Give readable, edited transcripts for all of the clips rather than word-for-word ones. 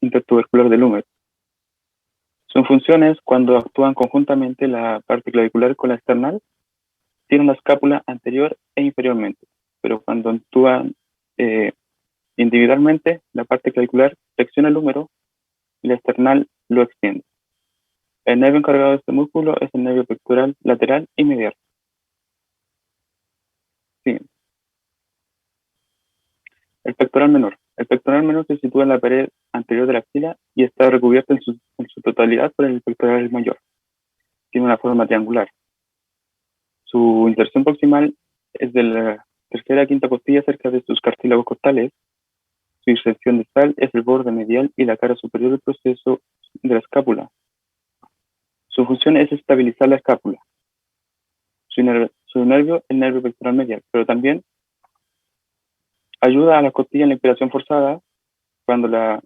intertubercular del húmero. Sus funciones, cuando actúan conjuntamente la parte clavicular con la external, tienen la escápula anterior e inferiormente, pero cuando actúan individualmente, la parte clavicular flexiona el húmero y la external lo extiende. El nervio encargado de este músculo es el nervio pectoral lateral y medial. Sí. El pectoral menor. El pectoral menor se sitúa en la pared anterior de la axila y está recubierto en su totalidad por el pectoral mayor. Tiene una forma triangular. Su inserción proximal es de la tercera a quinta costilla cerca de sus cartílagos costales. Su inserción distal es el borde medial y la cara superior del proceso de la escápula. Su función es estabilizar la escápula. Su nervio, el nervio pectoral medial, pero también ayuda a la costilla en la inspiración forzada con la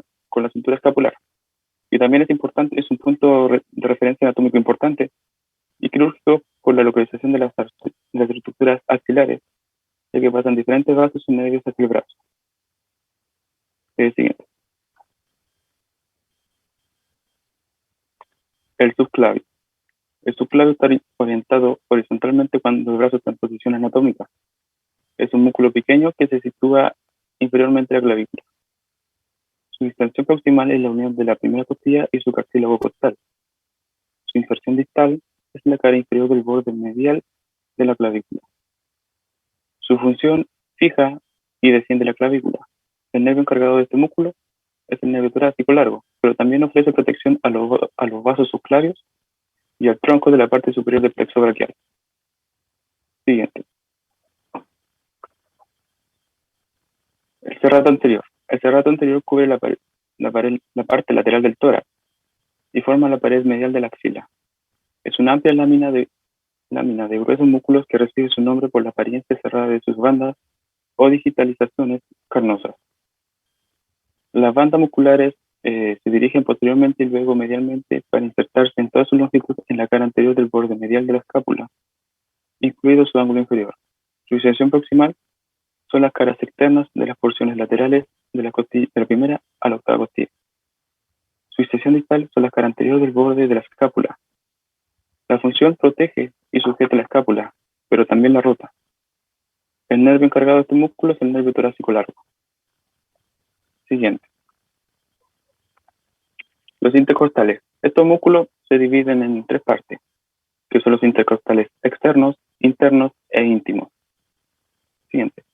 cintura escapular. Y también es importante, es un punto de referencia anatómico importante y quirúrgico por la localización de las estructuras axilares, ya que pasan diferentes vasos y nervios hacia el brazo. Siguiente. El subclavio. El subclavio está orientado horizontalmente cuando el brazo está en posición anatómica. Es un músculo pequeño que se sitúa inferiormente a la clavícula. Su extensión proximal es la unión de la primera costilla y su cartílago costal. Su inserción distal es la cara inferior del borde medial de la clavícula. Su función fija y desciende la clavícula. El nervio encargado de este músculo es el nervio torácico largo, pero también ofrece protección a los vasos subclavios y al tronco de la parte superior del plexo braquial. Siguiente. El serrato anterior. El serrato anterior cubre la parte lateral del tórax y forma la pared medial de la axila. Es una amplia lámina de gruesos músculos que recibe su nombre por la apariencia cerrada de sus bandas o digitalizaciones carnosas. Las bandas musculares se dirigen posteriormente y luego medialmente para insertarse en toda su longitud en la cara anterior del borde medial de la escápula, incluido su ángulo inferior. Su inserción proximal son las caras externas de las porciones laterales de la primera a la octava costilla. Su inserción distal son las caras anteriores del borde de la escápula. La función protege y sujeta la escápula, pero también la rota. El nervio encargado de este músculo es el nervio torácico largo. Siguiente. Los intercostales. Estos músculos se dividen en tres partes, que son los intercostales externos, internos e íntimos. Siguiente.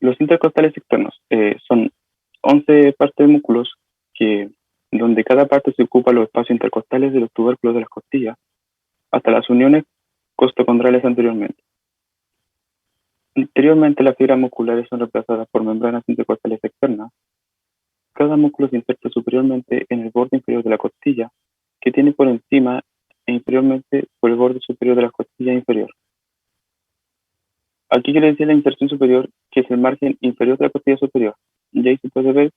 Los intercostales externos son 11 partes de músculos donde cada parte se ocupa los espacios intercostales de los tubérculos de las costillas hasta las uniones costocondrales anteriormente. Anteriormente, las fibras musculares son reemplazadas por membranas intercostales externas. Cada músculo se inserta superiormente en el borde inferior de la costilla, que tiene por encima e inferiormente por el borde superior de la costilla inferior. Aquí quiere decir la inserción superior, que es el margen inferior de la costilla superior. Y ahí se puede ver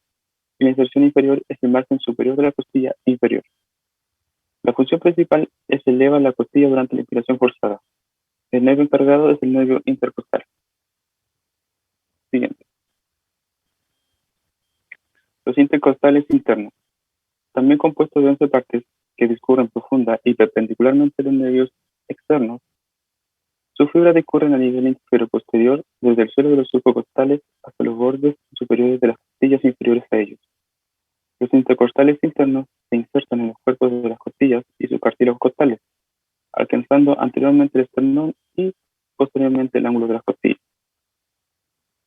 que la inserción inferior es el margen superior de la costilla inferior. La función principal es elevar la costilla durante la inspiración forzada. El nervio encargado es el nervio intercostal. Siguiente. Los intercostales internos, también compuestos de 11 partes que discurren profunda y perpendicularmente a los nervios externos. Sus fibras discurren a nivel inferior-posterior desde el suelo de los surcos costales hasta los bordes superiores de las costillas inferiores a ellos. Los intercostales internos se insertan en los cuerpos de las costillas y sus cartílagos costales, alcanzando anteriormente el esternón y posteriormente el ángulo de las costillas.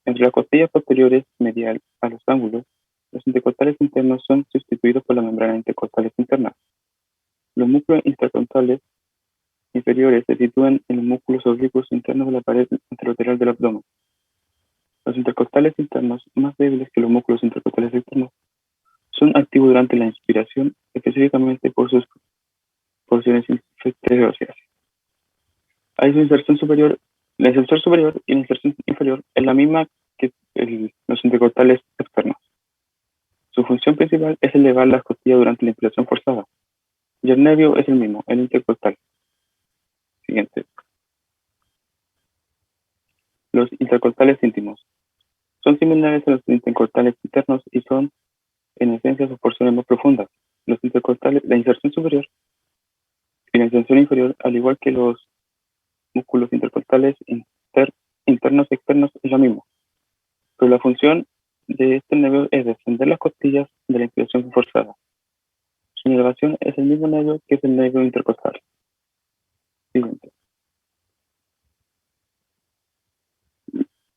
Entre las costillas posteriores medial a los ángulos, los intercostales internos son sustituidos por la membrana intercostales interna. Los músculos intercostales inferiores se sitúan en los músculos oblicuos internos de la pared anterolateral del abdomen. Los intercostales internos, más débiles que los músculos intercostales externos, son activos durante la inspiración, específicamente por sus porciones inferiores. Hay su inserción superior. La inserción superior y la inserción inferior es la misma que los intercostales externos. Su función principal es elevar las costillas durante la inspiración forzada, y el nervio es el mismo, el intercostal. Siguiente. Los intercostales íntimos son similares a los intercostales internos y son, en esencia, sus porciones más profundas. Los intercostales, la inserción superior y la inserción inferior, al igual que los músculos intercostales internos y externos, es lo mismo. Pero la función de este nervio es descender las costillas de la inspiración forzada. Su inervación es el mismo nervio que es el nervio intercostal. Siguiente.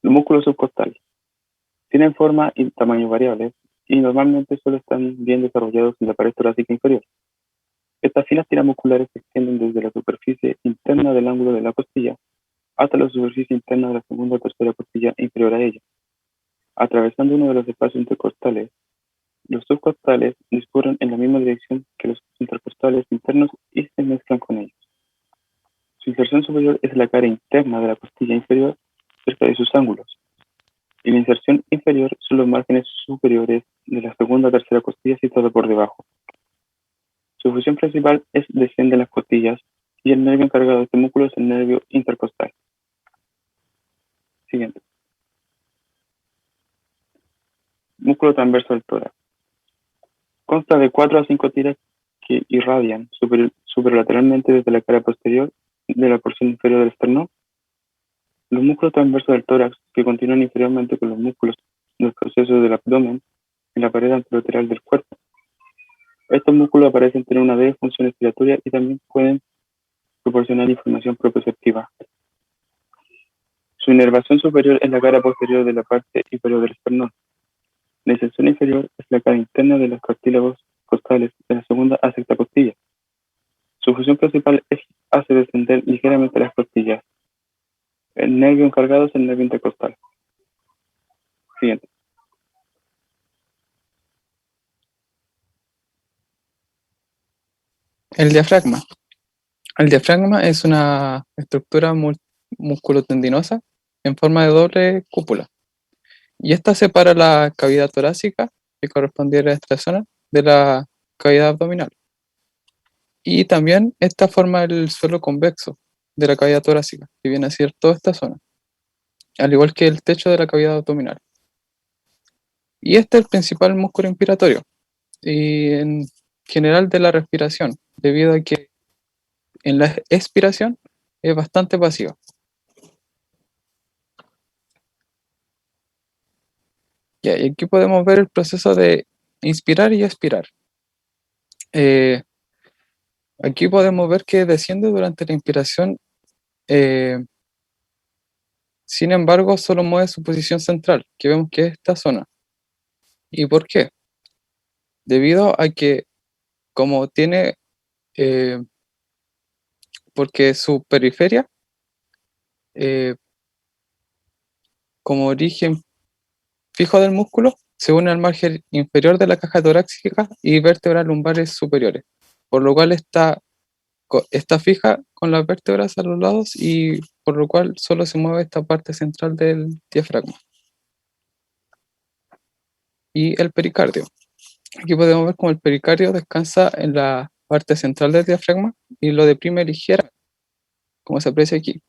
Los músculos subcostales tienen forma y tamaño variables y normalmente solo están bien desarrollados en la pared torácica inferior. Estas finas tiras musculares se extienden desde la superficie interna del ángulo de la costilla hasta la superficie interna de la segunda o tercera costilla inferior a ella. Atravesando uno de los espacios intercostales, los subcostales discurren en la misma dirección que los intercostales internos y se mezclan con ellos. Su inserción superior es la cara interna de la costilla inferior cerca de sus ángulos, y la inserción inferior son los márgenes superiores de la segunda o tercera costilla situada por debajo. Su función principal es descender las costillas y el nervio encargado de este músculo es el nervio intercostal. Siguiente. Músculo transverso del tórax. Consta de 4 a 5 tiras que irradian superlateralmente desde la cara posterior de la porción inferior del esternón. Los músculos transversos del tórax, que continúan inferiormente con los músculos del proceso del abdomen en la pared anterolateral del cuerpo. Estos músculos parecen tener una breve función respiratoria y también pueden proporcionar información proprioceptiva. Su inervación superior es la cara posterior de la parte inferior del esternón. La inserción inferior es la cara interna de los cartílagos costales de la segunda a sexta costilla. Su función principal es hacer descender ligeramente las costillas. El nervio encargado es el nervio intercostal. Siguiente. El diafragma. El diafragma es una estructura musculotendinosa en forma de doble cúpula. Y esta separa la cavidad torácica, que correspondiera a esta zona, de la cavidad abdominal. Y también esta forma el suelo convexo de la cavidad torácica, que viene a ser toda esta zona, al igual que el techo de la cavidad abdominal. Y este es el principal músculo inspiratorio y en general de la respiración, debido a que en la expiración es bastante pasiva. Ya, y aquí podemos ver el proceso de inspirar y expirar. Aquí podemos ver que desciende durante la inspiración, eh, sin embargo, solo mueve su posición central, que vemos que es esta zona. ¿Y por qué? Debido a que como tiene, eh, porque su periferia, eh, como origen fijo del músculo, se une al margen inferior de la caja torácica y vértebras lumbares superiores, por lo cual está fija con las vértebras a los lados y por lo cual solo se mueve esta parte central del diafragma. Y el pericardio. Aquí podemos ver cómo el pericardio descansa en la parte central del diafragma y lo deprime ligera, como se aprecia aquí.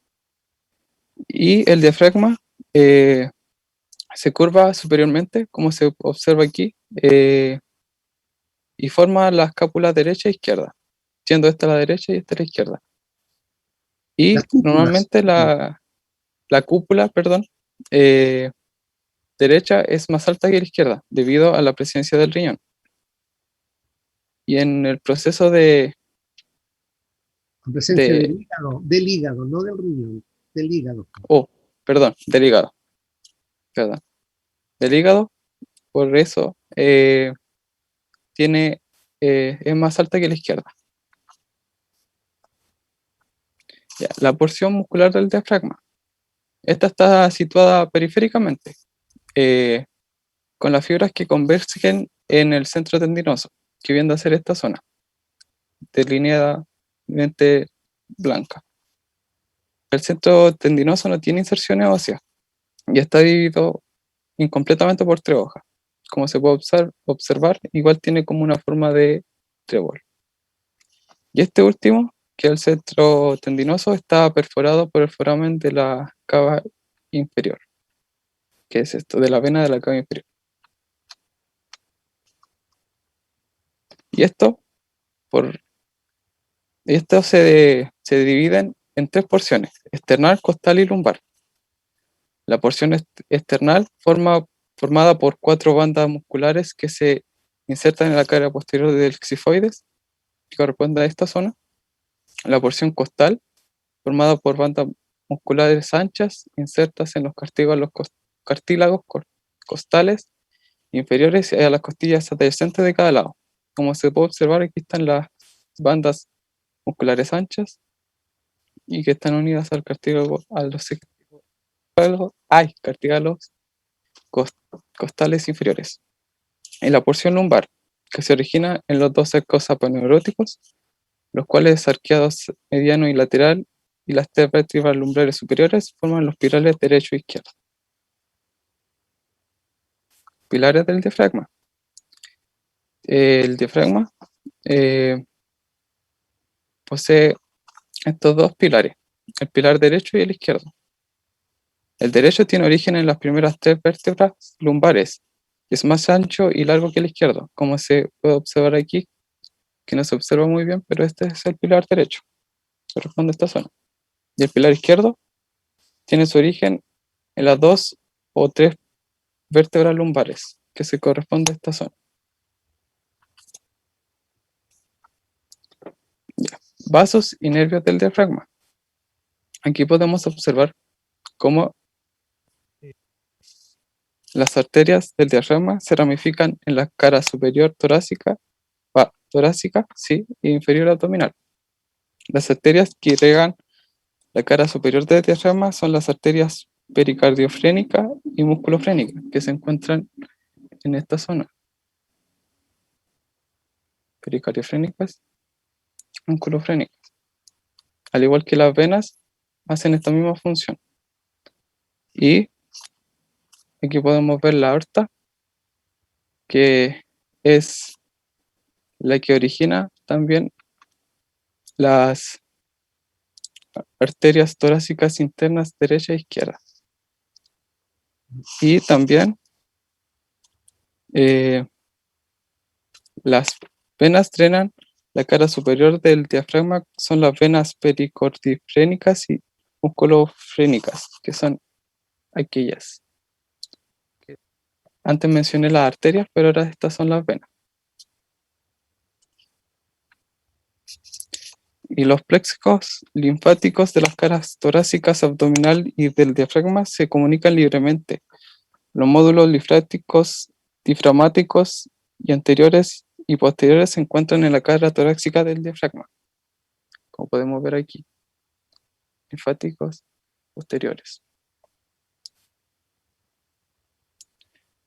Y el diafragma se curva superiormente, como se observa aquí, y forma las escápulas derecha e izquierda, siendo esta la derecha y esta la izquierda. Y Las cúpulas. normalmente la cúpula, perdón, derecha es más alta que la izquierda, debido a la presencia del riñón. Y en el proceso La presencia de del hígado, no del riñón, del hígado. perdón, del hígado, perdón, del hígado, por eso es más alta que la izquierda. Ya, la porción muscular del diafragma. Esta está situada periféricamente, con las fibras que convergen en el centro tendinoso, que viene a ser esta zona, delineadamente blanca. El centro tendinoso no tiene inserciones óseas y está dividido incompletamente por tres hojas. Como se puede observar, igual tiene como una forma de trébol. Y este último, que es el centro tendinoso, está perforado por el foramen de la cava inferior, ¿Qué es esto? De la vena de la cava inferior. Y esto se dividen en 3 porciones: external, costal y lumbar. La porción external formada por 4 bandas musculares que se insertan en la cara posterior del xifoides, que corresponde a esta zona. La porción costal, formada por bandas musculares anchas insertas en los cartílagos costales inferiores y a las costillas adyacentes de cada lado. Como se puede observar, aquí están las bandas musculares anchas y que están unidas al cartílago, a los cartílagos costales inferiores. En la porción lumbar, que se origina en los 2 cercos aponeuróticos, los cuales arqueados mediano y lateral, y las 3 vértebras lumbares superiores forman los pilares derecho e izquierdo. Pilares del diafragma. El diafragma posee estos 2 pilares, el pilar derecho y el izquierdo. El derecho tiene origen en las primeras 3 vértebras lumbares, y es más ancho y largo que el izquierdo, como se puede observar aquí, que no se observa muy bien, pero este es el pilar derecho, corresponde a esta zona. Y el pilar izquierdo tiene su origen en las 2 o 3 vértebras lumbares, que se corresponde a esta zona. Ya. Vasos y nervios del diafragma. Aquí podemos observar cómo las arterias del diafragma se ramifican en la cara superior torácica, sí, e inferior abdominal. Las arterias que irrigan la cara superior del diafragma son las arterias pericardiofrénica y musculofrénica, que se encuentran en esta zona. Pericardiofrénicas, musculofrénicas. Al igual que las venas, hacen esta misma función. Y aquí podemos ver la aorta, que es la que origina también las arterias torácicas internas derecha e izquierda. Y también las venas drenan la cara superior del diafragma, son las venas pericordifrénicas y musculofrénicas, que son aquellas. Antes mencioné las arterias, pero ahora estas son las venas. Y los plexos linfáticos de las caras torácicas, abdominal y del diafragma se comunican libremente. Los módulos linfáticos, difragmáticos y anteriores y posteriores se encuentran en la cara torácica del diafragma, como podemos ver aquí. Linfáticos posteriores.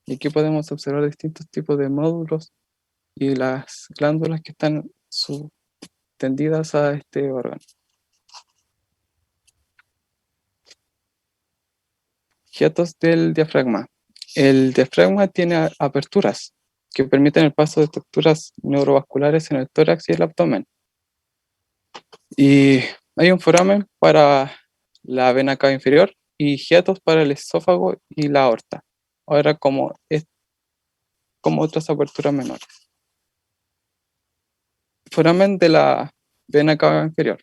Y aquí podemos observar distintos tipos de módulos y las glándulas que están tendidas a este órgano. Hiatos del diafragma. El diafragma tiene aperturas que permiten el paso de estructuras neurovasculares en el tórax y el abdomen. Y hay un foramen para la vena cava inferior y hiatos para el esófago y la aorta. Ahora como otras aperturas menores. Foramen de la vena cava inferior,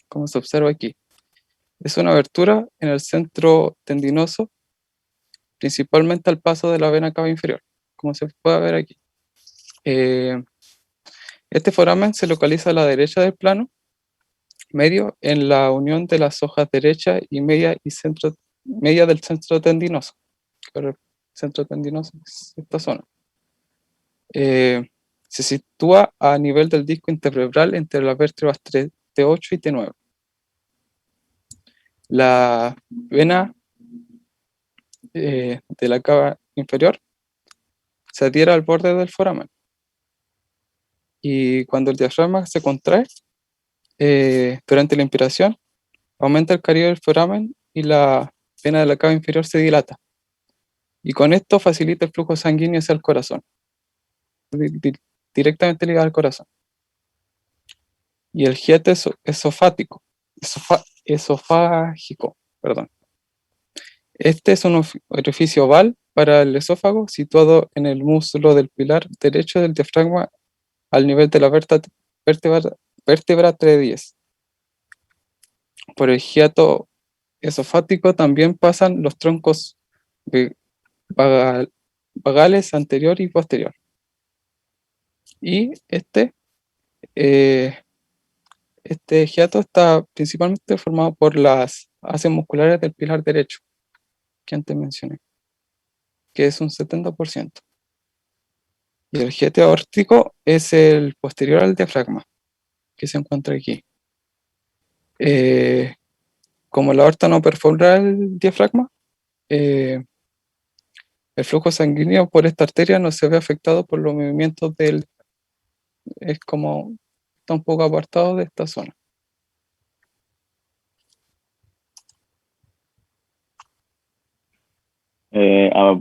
como se observa aquí. Es una abertura en el centro tendinoso, principalmente al paso de la vena cava inferior, como se puede ver aquí. Este foramen se localiza a la derecha del plano medio en la unión de las hojas derecha y media del centro tendinoso. El centro tendinoso es esta zona. Se sitúa a nivel del disco intervertebral entre las vértebras T8 y T9. La vena de la cava inferior se adhiere al borde del foramen. Y cuando el diafragma se contrae durante la inspiración, aumenta el cariño del foramen y la vena de la cava inferior se dilata. Y con esto facilita el flujo sanguíneo hacia el corazón, directamente ligado al corazón. Y el hiato esofágico, perdón. Este es un orificio oval para el esófago situado en el muslo del pilar derecho del diafragma al nivel de la vértebra, vértebra 310. Por el hiato esofático también pasan los troncos vagal- vagales anterior y posterior. Y eh, este hiato está principalmente formado por las asas musculares del pilar derecho, que antes mencioné, que es un 70%. Y el hiato aórtico es el posterior al diafragma, que se encuentra aquí. Eh, como la aorta no perfora el diafragma, eh, el flujo sanguíneo por esta arteria no se ve afectado por los movimientos del... Es como... Está un poco apartado de esta zona.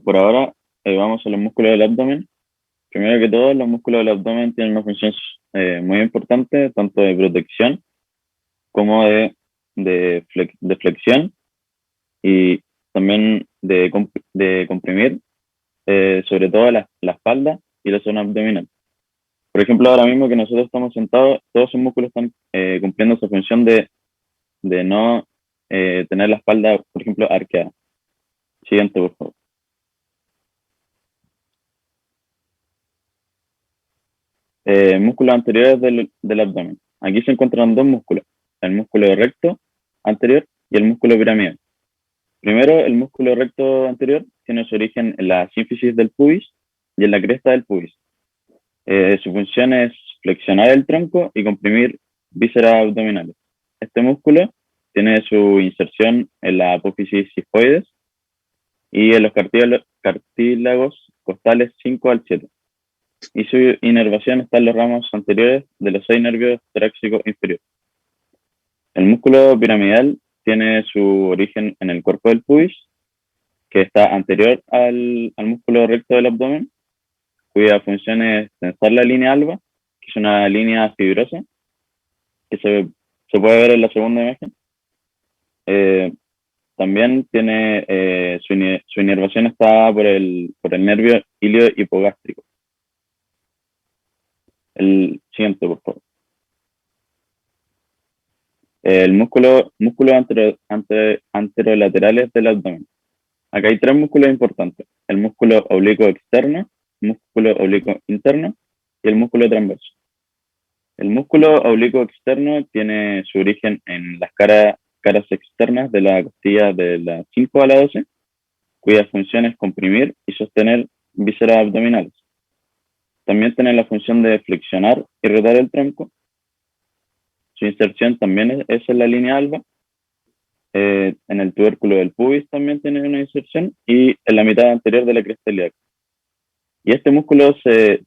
Por ahora, vamos a los músculos del abdomen. Primero que todo, los músculos del abdomen tienen una función muy importante, tanto de protección como de flexión y también de comprimir, sobre todo la espalda y la zona abdominal. Por ejemplo, ahora mismo que nosotros estamos sentados, todos esos músculos están cumpliendo esa función de no tener la espalda, por ejemplo, arqueada. Siguiente, por favor. Músculos anteriores del abdomen. Aquí se encuentran dos músculos, el músculo recto anterior y el músculo piramidal. Primero, el músculo recto anterior tiene su origen en la sínfisis del pubis y en la cresta del pubis. Su función es flexionar el tronco y comprimir vísceras abdominales. Este músculo tiene su inserción en la apófisis sifoides y en los cartílagos costales 5 al 7. Y su inervación está en los ramos anteriores de los 6 nervios torácicos inferiores. El músculo piramidal tiene su origen en el cuerpo del pubis, que está anterior al músculo recto del abdomen, cuya función es tensar la línea alba, que es una línea fibrosa, que se puede ver en la segunda imagen. También tiene su inervación está por el nervio ilio hipogástrico. El siguiente, por favor. El músculos anterolaterales del abdomen. Acá hay tres músculos importantes: el músculo oblicuo externo, el músculo oblicuo interno y el músculo transverso. El músculo oblicuo externo tiene su origen en las caras externas de la costilla de la 5 a la 12, cuya función es comprimir y sostener vísceras abdominales. También tiene la función de flexionar y rotar el tronco. Su inserción también es en la línea alba. En el tubérculo del pubis también tiene una inserción y en la mitad anterior de la cresta ilíaca. Y este músculo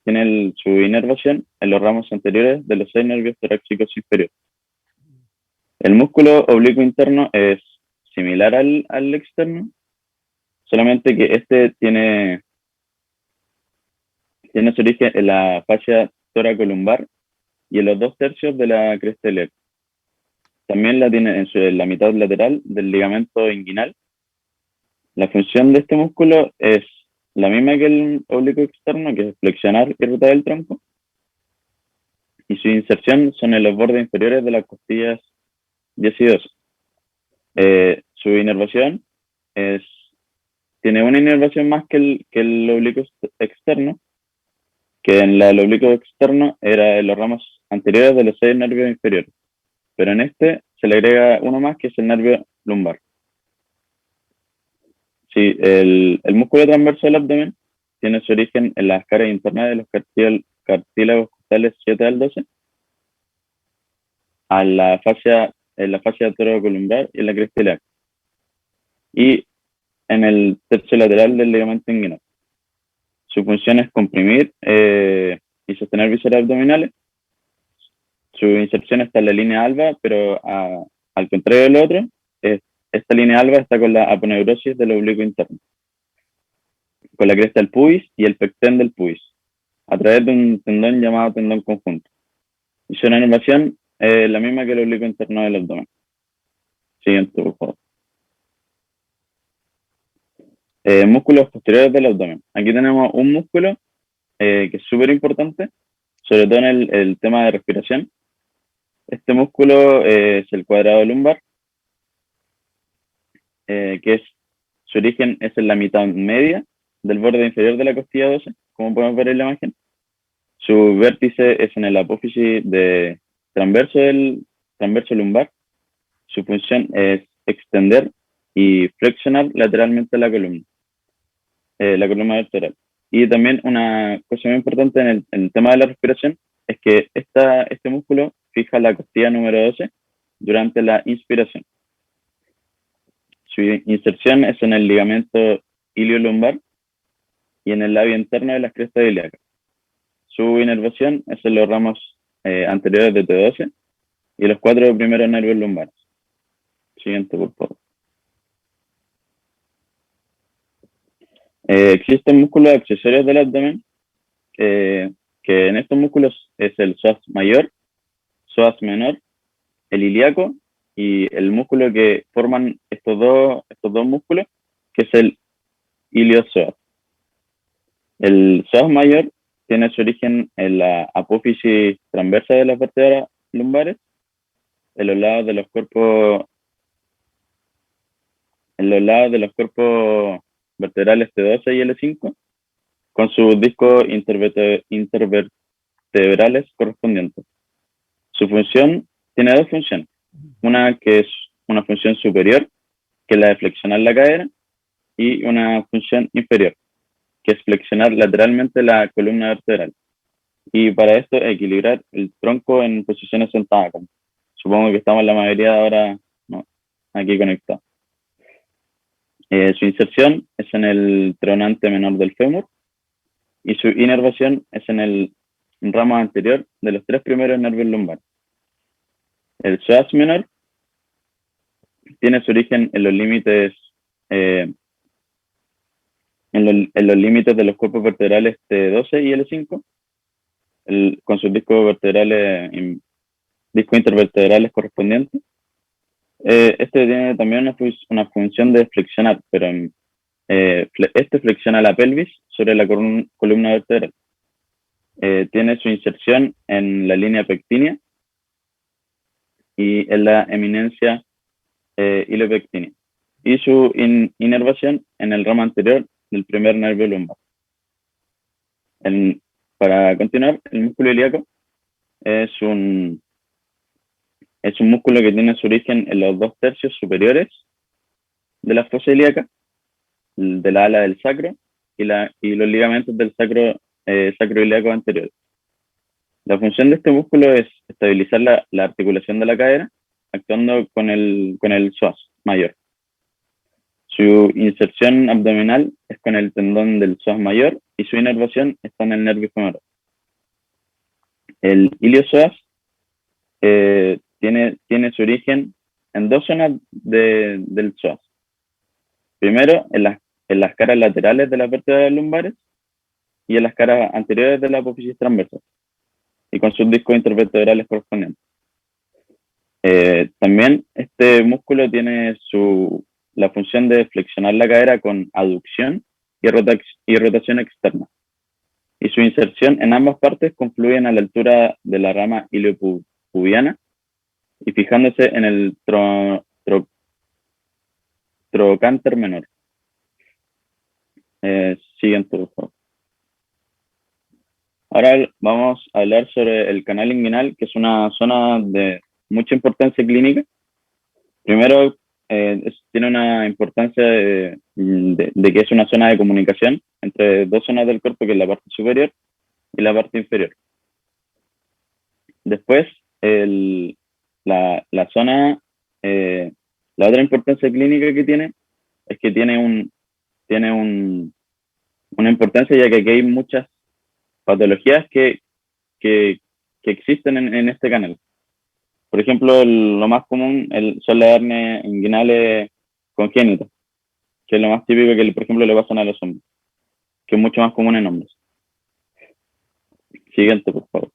tiene su inervación en los ramos anteriores de los 6 nervios torácicos inferiores. El músculo oblicuo interno es similar al externo, solamente que este tiene su origen en la fascia toracolumbar y en los 2/3 de la cresta ilíaca. También la tiene en la mitad lateral del ligamento inguinal. La función de este músculo es la misma que el oblicuo externo, que es flexionar y rotar el tronco, y su inserción son en los bordes inferiores de las costillas 10 y 12. Su inervación tiene una inervación más que el oblicuo externo, que en el oblicuo externo era en los ramos anteriores de los 6 nervios inferiores, pero en este se le agrega uno más, que es el nervio lumbar. Sí, el músculo transverso del abdomen tiene su origen en las caras internas de los cartílagos costales 7 al 12, en la fascia torocolumbar y en la cresta ilíaca, y en el tercio lateral del ligamento inguinal. Su función es comprimir y sostener vísceras abdominales. Su inserción está en la línea alba, pero al contrario del otro, esta línea alba está con la aponeurosis del oblicuo interno, con la cresta del pubis y el pecten del pubis, a través de un tendón llamado tendón conjunto. Y su inervación es la misma que el oblicuo interno del abdomen. Siguiente, por favor. Músculos posteriores del abdomen. Aquí tenemos un músculo que es súper importante, sobre todo en el tema de respiración. Este músculo es el cuadrado lumbar, que su origen es en la mitad media del borde inferior de la costilla 12, como podemos ver en la imagen. Su vértice es en el apófisis transverso lumbar. Su función es extender y flexionar lateralmente la columna vertebral. Y también una cosa muy importante en el tema de la respiración es que este músculo fija la costilla número 12 durante la inspiración. Su inserción es en el ligamento iliolumbar y en el labio interno de las crestas ilíacas. Su inervación es en los ramos anteriores de T12 y los 4 primeros nervios lumbares. Siguiente, por favor. Existen músculos accesorios del abdomen, que en estos músculos es el psoas mayor, psoas menor, el ilíaco y el músculo que forman estos dos músculos, que es el iliopsoas. El psoas mayor tiene su origen en la apófisis transversa de las vértebras lumbares, en los lados de los cuerpos vertebrales T12 y L5, con sus discos intervertebrales correspondientes. Su función tiene dos funciones. Una que es una función superior, que es la de flexionar la cadera, y una función inferior, que es flexionar lateralmente la columna vertebral. Y para esto equilibrar el tronco en posiciones sentadas. Supongo que estamos la mayoría de ahora, ¿no?, aquí conectados. Su inserción es en el tronante menor del fémur y su inervación es en el ramo anterior de los 3 primeros nervios lumbares. El psoas menor tiene su origen en los límites de los cuerpos vertebrales T12 y L5, con sus discos intervertebrales correspondientes. Este tiene también una función de flexionar, pero este flexiona la pelvis sobre la columna vertebral. Tiene su inserción en la línea pectínea y en la eminencia iliopectínea, y su inervación en el ramo anterior del primer nervio lumbar. Para continuar, el músculo ilíaco es un músculo que tiene su origen en los 2/3 superiores de la fosa ilíaca, de la ala del sacro y los ligamentos del sacroiliaco anterior. La función de este músculo es estabilizar la articulación de la cadera, actuando con el psoas mayor. Su inserción abdominal es con el tendón del psoas mayor y su inervación está en el nervio femoral. El iliopsoas tiene su origen en 2 zonas del psoas. Primero, en las caras laterales de las vértebras lumbares y en las caras anteriores de la apófisis transversa, y con sus discos intervertebrales correspondientes. También este músculo tiene la función de flexionar la cadera con aducción y rotación externa, y su inserción en ambas partes confluyen a la altura de la rama iliopubiana y fijándose en el trocánter menor. Siguiente, por favor. Ahora vamos a hablar sobre el canal inguinal, que es una zona de mucha importancia clínica. Primero, tiene una importancia de que es una zona de comunicación entre 2 zonas del cuerpo, que es la parte superior y la parte inferior. Después, la otra importancia clínica que tiene es que tiene una importancia, ya que aquí hay muchas patologías que existen en este canal. Por ejemplo, lo más común son las hernias inguinales congénitas, que es lo más típico que, por ejemplo, le pasan a los hombres, que es mucho más común en hombres. Siguiente, por favor.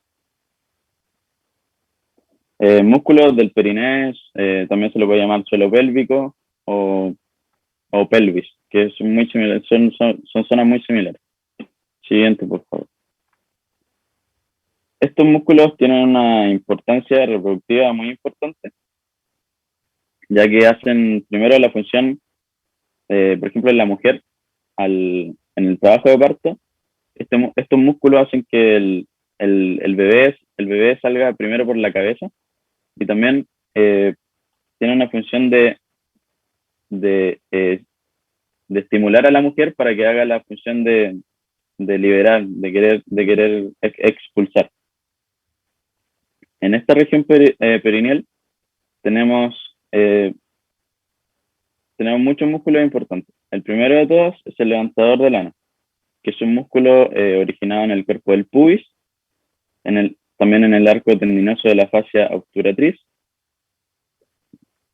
Músculos del perineo, también se le puede llamar suelo pélvico o o pelvis, que son muy similares, son zonas muy similares. Siguiente, por favor. Estos músculos tienen una importancia reproductiva muy importante, ya que hacen primero la función, por ejemplo, en la mujer, en el trabajo de parto, estos músculos hacen que el bebé salga primero por la cabeza y también tiene una función de estimular a la mujer para que haga la función de liberar, de querer expulsar. En esta región perineal tenemos muchos músculos importantes. El primero de todos es el levantador de lana, que es un músculo originado en el cuerpo del pubis, también en el arco tendinoso de la fascia obturatriz,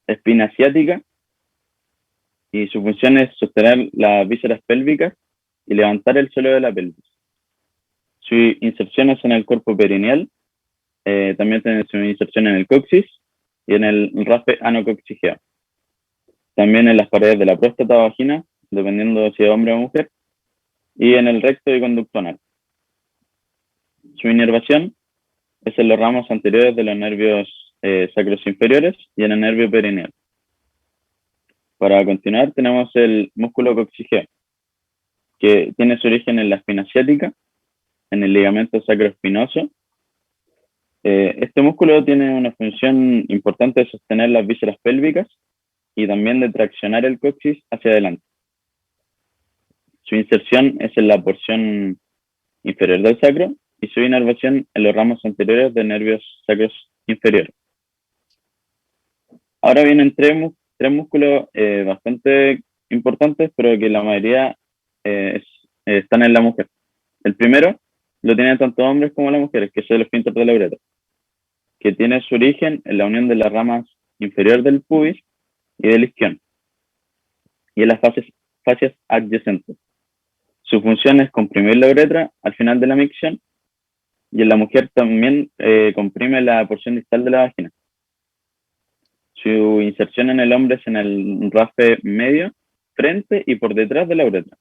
espina ciática, y su función es sostener las vísceras pélvicas y levantar el suelo de la pelvis. Su inserción es en el cuerpo perineal, también tiene su inserción en el coxis y en el raspe anocoxigeo. También en las paredes de la próstata o vagina, dependiendo si es hombre o mujer, y en el recto y conducto anal. Su inervación es en los ramos anteriores de los nervios sacros inferiores y en el nervio perineal. Para continuar, tenemos el músculo coxigeo, que tiene su origen en la espina ciática, en el ligamento sacroespinoso. Este músculo tiene una función importante de sostener las vísceras pélvicas y también de traccionar el coxis hacia adelante. Su inserción es en la porción inferior del sacro y su inervación en los ramos anteriores de nervios sacros inferiores. Ahora vienen tres músculos bastante importantes, pero que la mayoría están en la mujer. El primero lo tienen tanto hombres como las mujeres, que es el esfínter de la uretra, que tiene su origen en la unión de las ramas inferior del pubis y del isquion, y en las fascias adyacentes. Su función es comprimir la uretra al final de la micción, y en la mujer también comprime la porción distal de la vagina. Su inserción en el hombre es en el raspe medio, frente y por detrás de la uretra.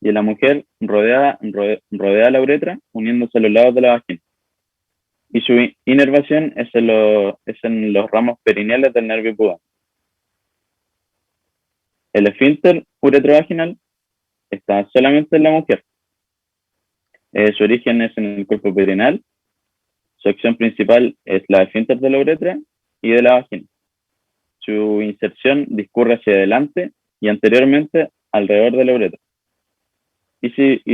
Y en la mujer rodea la uretra, uniéndose a los lados de la vagina. Y su inervación es en los ramos perineales del nervio pudor. El esfínter uretrovaginal está solamente en la mujer. Su origen es en el cuerpo perineal. Su acción principal es la esfínter de la uretra y de la vagina. Su inserción discurre hacia adelante y anteriormente alrededor de la uretra. Y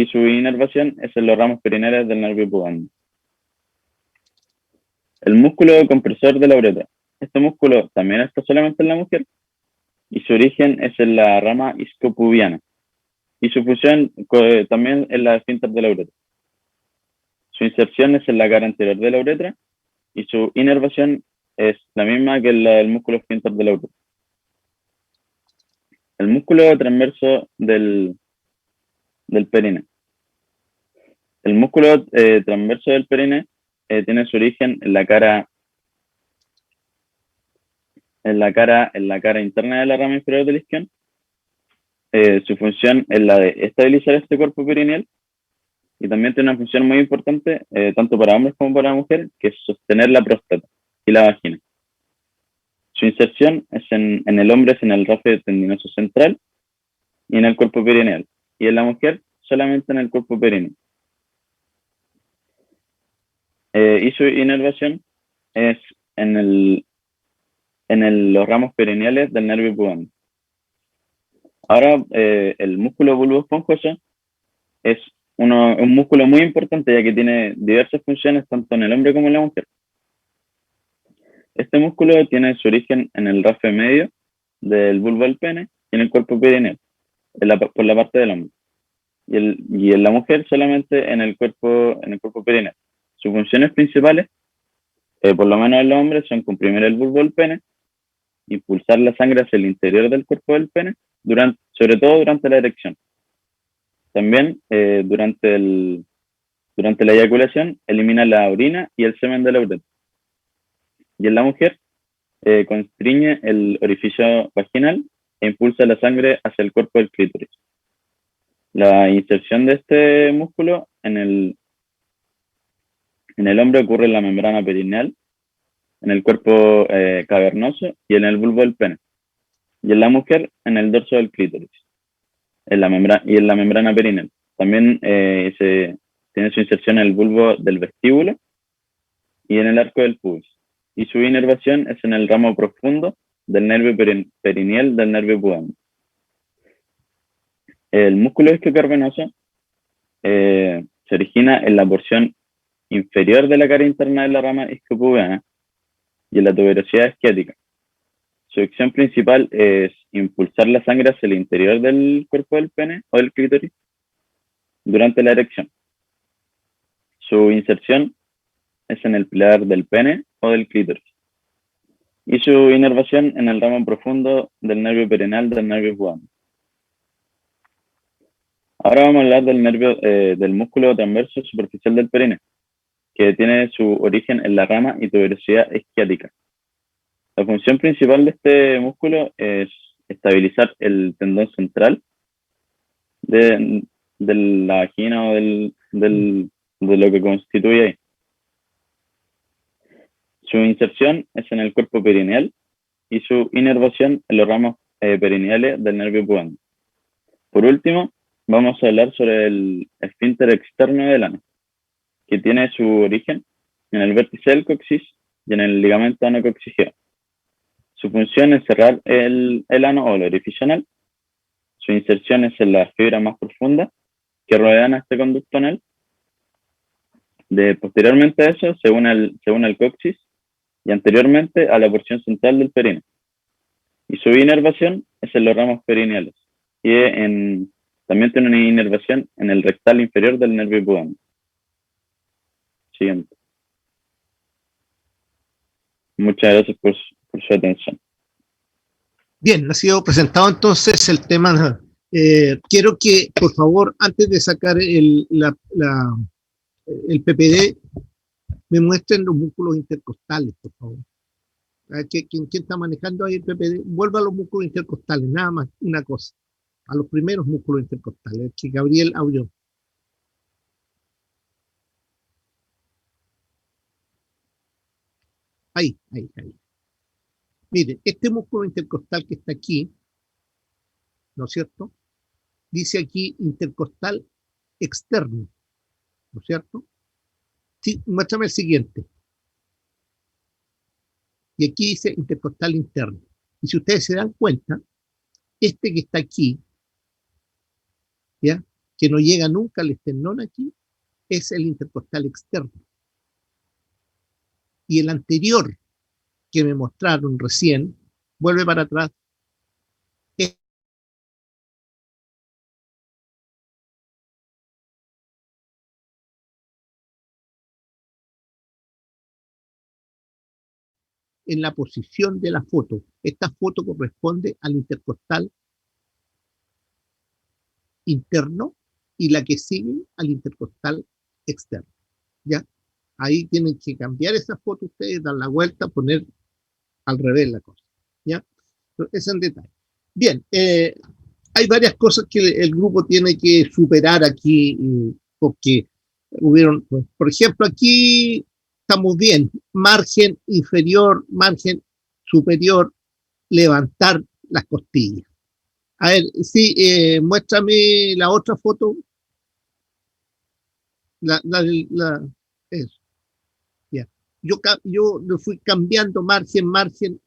su inervación es en los ramos perineales del nervio pudendo. El músculo compresor de la uretra. Este músculo también está solamente en la mujer y su origen es en la rama isquiopubiana. Y su función también es la esfínter de la uretra. Su inserción es en la cara anterior de la uretra y su inervación es la misma que la del músculo esfínter de la uretra. El músculo transverso del perine. El músculo transverso del perine tiene su origen en la cara interna de la rama inferior del isquion. Su función es la de estabilizar este cuerpo perineal y también tiene una función muy importante, tanto para hombres como para mujeres, que es sostener la próstata y la vagina. Su inserción es en el hombre es en el raspe tendinoso central y en el cuerpo perineal, y en la mujer solamente en el cuerpo perineal. Y su inervación es en los ramos perineales del nervio pudendo. Ahora, el músculo bulbo esponjoso es un músculo muy importante, ya que tiene diversas funciones tanto en el hombre como en la mujer. Este músculo tiene su origen en el raspe medio del bulbo del pene y en el cuerpo perineal, por la parte del hombre. Y en la mujer solamente en el cuerpo perineal. Sus funciones principales, por lo menos en los hombres, son comprimir el bulbo del pene, impulsar la sangre hacia el interior del cuerpo del pene, sobre todo durante la erección. También durante la eyaculación elimina la orina y el semen de la uretra. Y en la mujer constriñe el orificio vaginal e impulsa la sangre hacia el cuerpo del clítoris. La inserción de este músculo en el hombre ocurre en la membrana perineal, en el cuerpo cavernoso y en el bulbo del pene. Y en la mujer, en el dorso del clítoris, en la membrana perineal. También tiene su inserción en el bulbo del vestíbulo y en el arco del pubis. Y su inervación es en el ramo profundo del nervio perineal del nervio pudendo. El músculo isquiocavernoso se origina en la porción inferior de la cara interna de la rama isquiopubiana y en la tuberosidad isquiática. Su acción principal es impulsar la sangre hacia el interior del cuerpo del pene o del clítoris durante la erección. Su inserción es en el pilar del pene o del clítoris. Y su inervación en el ramo profundo del nervio perineal del nervio pudendo. Ahora vamos a hablar del músculo transverso superficial del perineo, que tiene su origen en la rama y tuberosidad isquiática. La función principal de este músculo es estabilizar el tendón central de la vagina o de lo que constituye ahí. Su inserción es en el cuerpo perineal y su inervación en los ramos perineales del nervio pudendo. Por último, vamos a hablar sobre el esfínter externo del ano, que tiene su origen en el vértice del coxis y en el ligamento ano-coxigeo. Su función es cerrar el ano o el orificio anal. Su inserción es en las fibras más profundas que rodean a este conducto anal. Posteriormente a eso se une al coxis y anteriormente a la porción central del perineo. Y su inervación es en los ramos perineales. Y también tiene una inervación en el rectal inferior del nervio pudendo. Siguiente. Muchas gracias por su atención. Bien, ha sido presentado entonces el tema. Quiero que, por favor, antes de sacar el PPD, me muestren los músculos intercostales, por favor. ¿Quién está manejando ahí el PPD? Vuelva a los músculos intercostales, nada más, una cosa. A los primeros músculos intercostales, que Gabriel abrió. Ahí. Mire, este músculo intercostal que está aquí, ¿no es cierto? Dice aquí intercostal externo, ¿no es cierto? Sí, muéstrame el siguiente. Y aquí dice intercostal interno. Y si ustedes se dan cuenta, este que está aquí, ¿ya? Que no llega nunca al esternón aquí, es el intercostal externo. Y el anterior que me mostraron recién, vuelve para atrás, es en la posición de la foto. Esta foto corresponde al intercostal interno y la que sigue al intercostal externo. ¿Ya? Ahí tienen que cambiar esa foto ustedes, dar la vuelta, poner al revés la cosa. ¿Ya? Es en detalle. Bien, hay varias cosas que el grupo tiene que superar aquí, porque hubieron, por ejemplo, aquí estamos bien, margen inferior, margen superior, levantar las costillas. A ver, sí, muéstrame la otra foto. Eso. Ya. Yo lo fui cambiando margen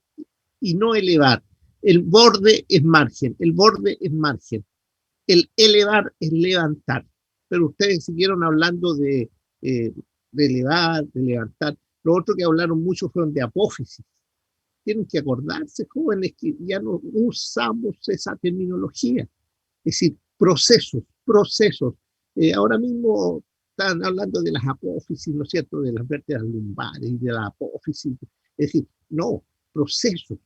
y no elevar. El borde es margen, el elevar es levantar. Pero ustedes siguieron hablando de elevar, de levantar. Lo otro que hablaron mucho fueron de apófisis. Tienen que acordarse, jóvenes, que ya no usamos esa terminología. Es decir, procesos. Ahora mismo están hablando de las apófisis, ¿no es cierto?, de las vértebras lumbares y de la apófisis. Es decir, no, procesos.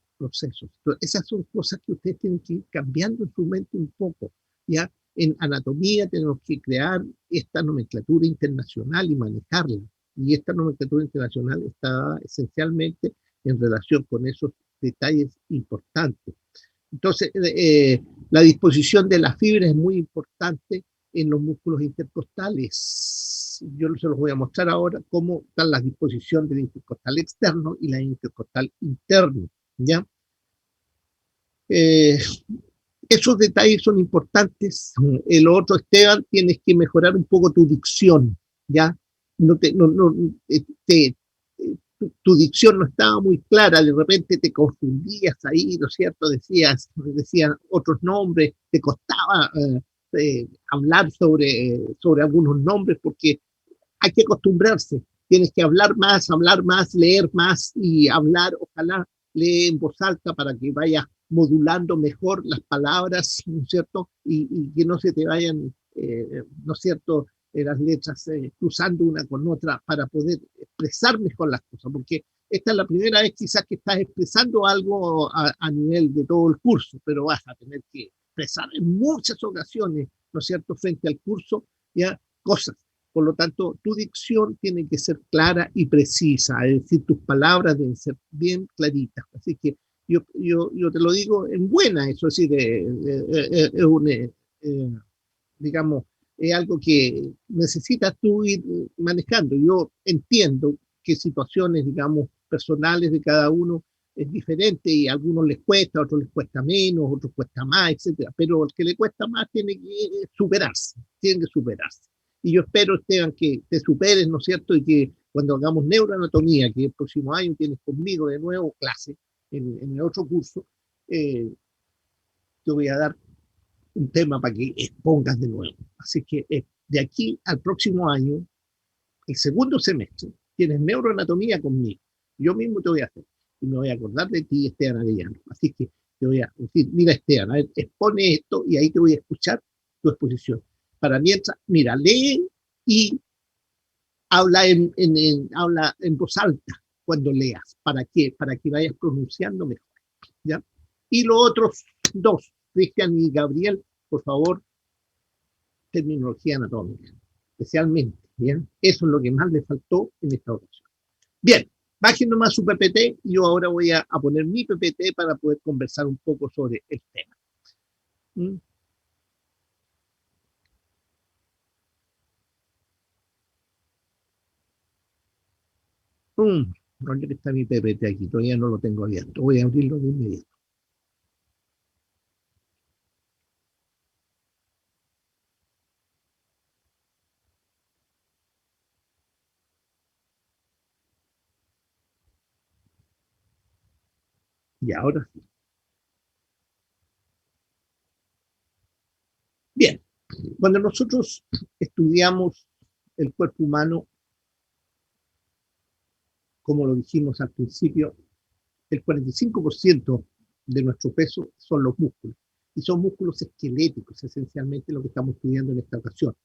Esas son cosas que ustedes tienen que ir cambiando en su mente un poco. Ya en anatomía tenemos que crear esta nomenclatura internacional y manejarla. Y esta nomenclatura internacional está esencialmente en relación con esos detalles importantes. Entonces, la disposición de la fibra es muy importante en los músculos intercostales. Yo se los voy a mostrar ahora cómo está la disposición del intercostal externo y la intercostal interno, ¿ya? Esos detalles son importantes. El otro, Esteban, tienes que mejorar un poco tu dicción, ¿ya? No te, no, no, tu dicción no estaba muy clara, de repente te confundías ahí, ¿no es cierto? Decías otros nombres, te costaba hablar sobre algunos nombres porque hay que acostumbrarse. Tienes que hablar más, leer más y hablar, ojalá lee en voz alta para que vayas modulando mejor las palabras, ¿no es cierto? Y que no se te vayan, ¿no es cierto?, las letras cruzando una con otra para poder expresar mejor las cosas, porque esta es la primera vez quizás que estás expresando algo a nivel de todo el curso, pero vas a tener que expresar en muchas ocasiones, ¿no es cierto?, frente al curso, ya cosas. Por lo tanto, tu dicción tiene que ser clara y precisa, es decir, tus palabras deben ser bien claritas. Así que yo te lo digo en buena, eso es decir, es un, digamos, es algo que necesitas tú ir manejando. Yo entiendo que situaciones, digamos, personales de cada uno es diferente y a algunos les cuesta, a otros les cuesta menos, a otros cuesta más, etcétera. Pero el que le cuesta más tiene que superarse, tiene que superarse. Y yo espero, Esteban, que te superes, ¿no es cierto? Y que cuando hagamos neuroanatomía, que el próximo año tienes conmigo de nuevo clase en el otro curso, te voy a dar un tema para que expongas de nuevo. Así que de aquí al próximo año, el segundo semestre, tienes neuroanatomía conmigo. Yo mismo te voy a hacer. Y me voy a acordar de ti, Esteban Arellano. Así que te voy a decir, mira, Esteban, a ver, expone esto y ahí te voy a escuchar tu exposición. Para mientras, mira, lee y habla en voz alta cuando leas. ¿Para qué? Para que vayas pronunciando mejor. ¿Ya? Y los otros dos, Cristian y Gabriel, por favor, terminología anatómica, especialmente. ¿Bien? Eso es lo que más le faltó en esta ocasión. Bien, bajen nomás su PPT y yo ahora voy a poner mi PPT para poder conversar un poco sobre el tema. ¿Mm? ¿Dónde está mi PPT aquí? Todavía no lo tengo abierto. Voy a abrirlo de inmediato. Y ahora sí. Bien, cuando nosotros estudiamos el cuerpo humano, como lo dijimos al principio, el 45% de nuestro peso son los músculos. Y son músculos esqueléticos, esencialmente lo que estamos estudiando en esta ocasión.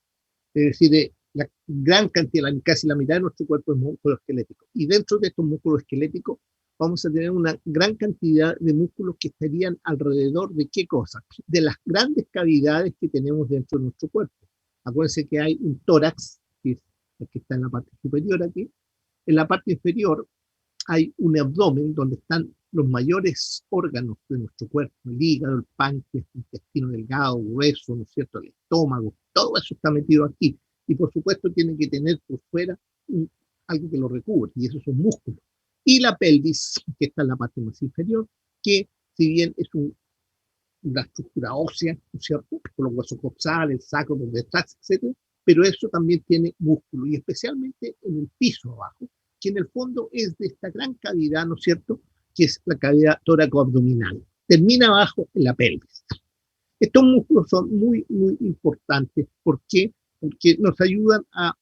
Es decir, la gran cantidad, casi la mitad de nuestro cuerpo es músculo esquelético. Y dentro de estos músculos esqueléticos vamos a tener una gran cantidad de músculos que estarían alrededor de qué cosa? De las grandes cavidades que tenemos dentro de nuestro cuerpo. Acuérdense que hay un tórax, que es el que está en la parte superior aquí. En la parte inferior hay un abdomen donde están los mayores órganos de nuestro cuerpo, el hígado, el páncreas, el intestino delgado, hueso, ¿no es cierto?, el estómago, todo eso está metido aquí. Y por supuesto tiene que tener por fuera algo que lo recubre, y esos son músculos. Y la pelvis, que está en la parte más inferior, que si bien es una estructura ósea, ¿no es cierto?, con los huesos coxales, el sacro por detrás, etc., pero eso también tiene músculo, y especialmente en el piso abajo, que en el fondo es de esta gran cavidad, ¿no es cierto?, que es la cavidad tóraco-abdominal. Termina abajo en la pelvis. Estos músculos son muy, muy importantes. ¿Por qué? Porque nos ayudan a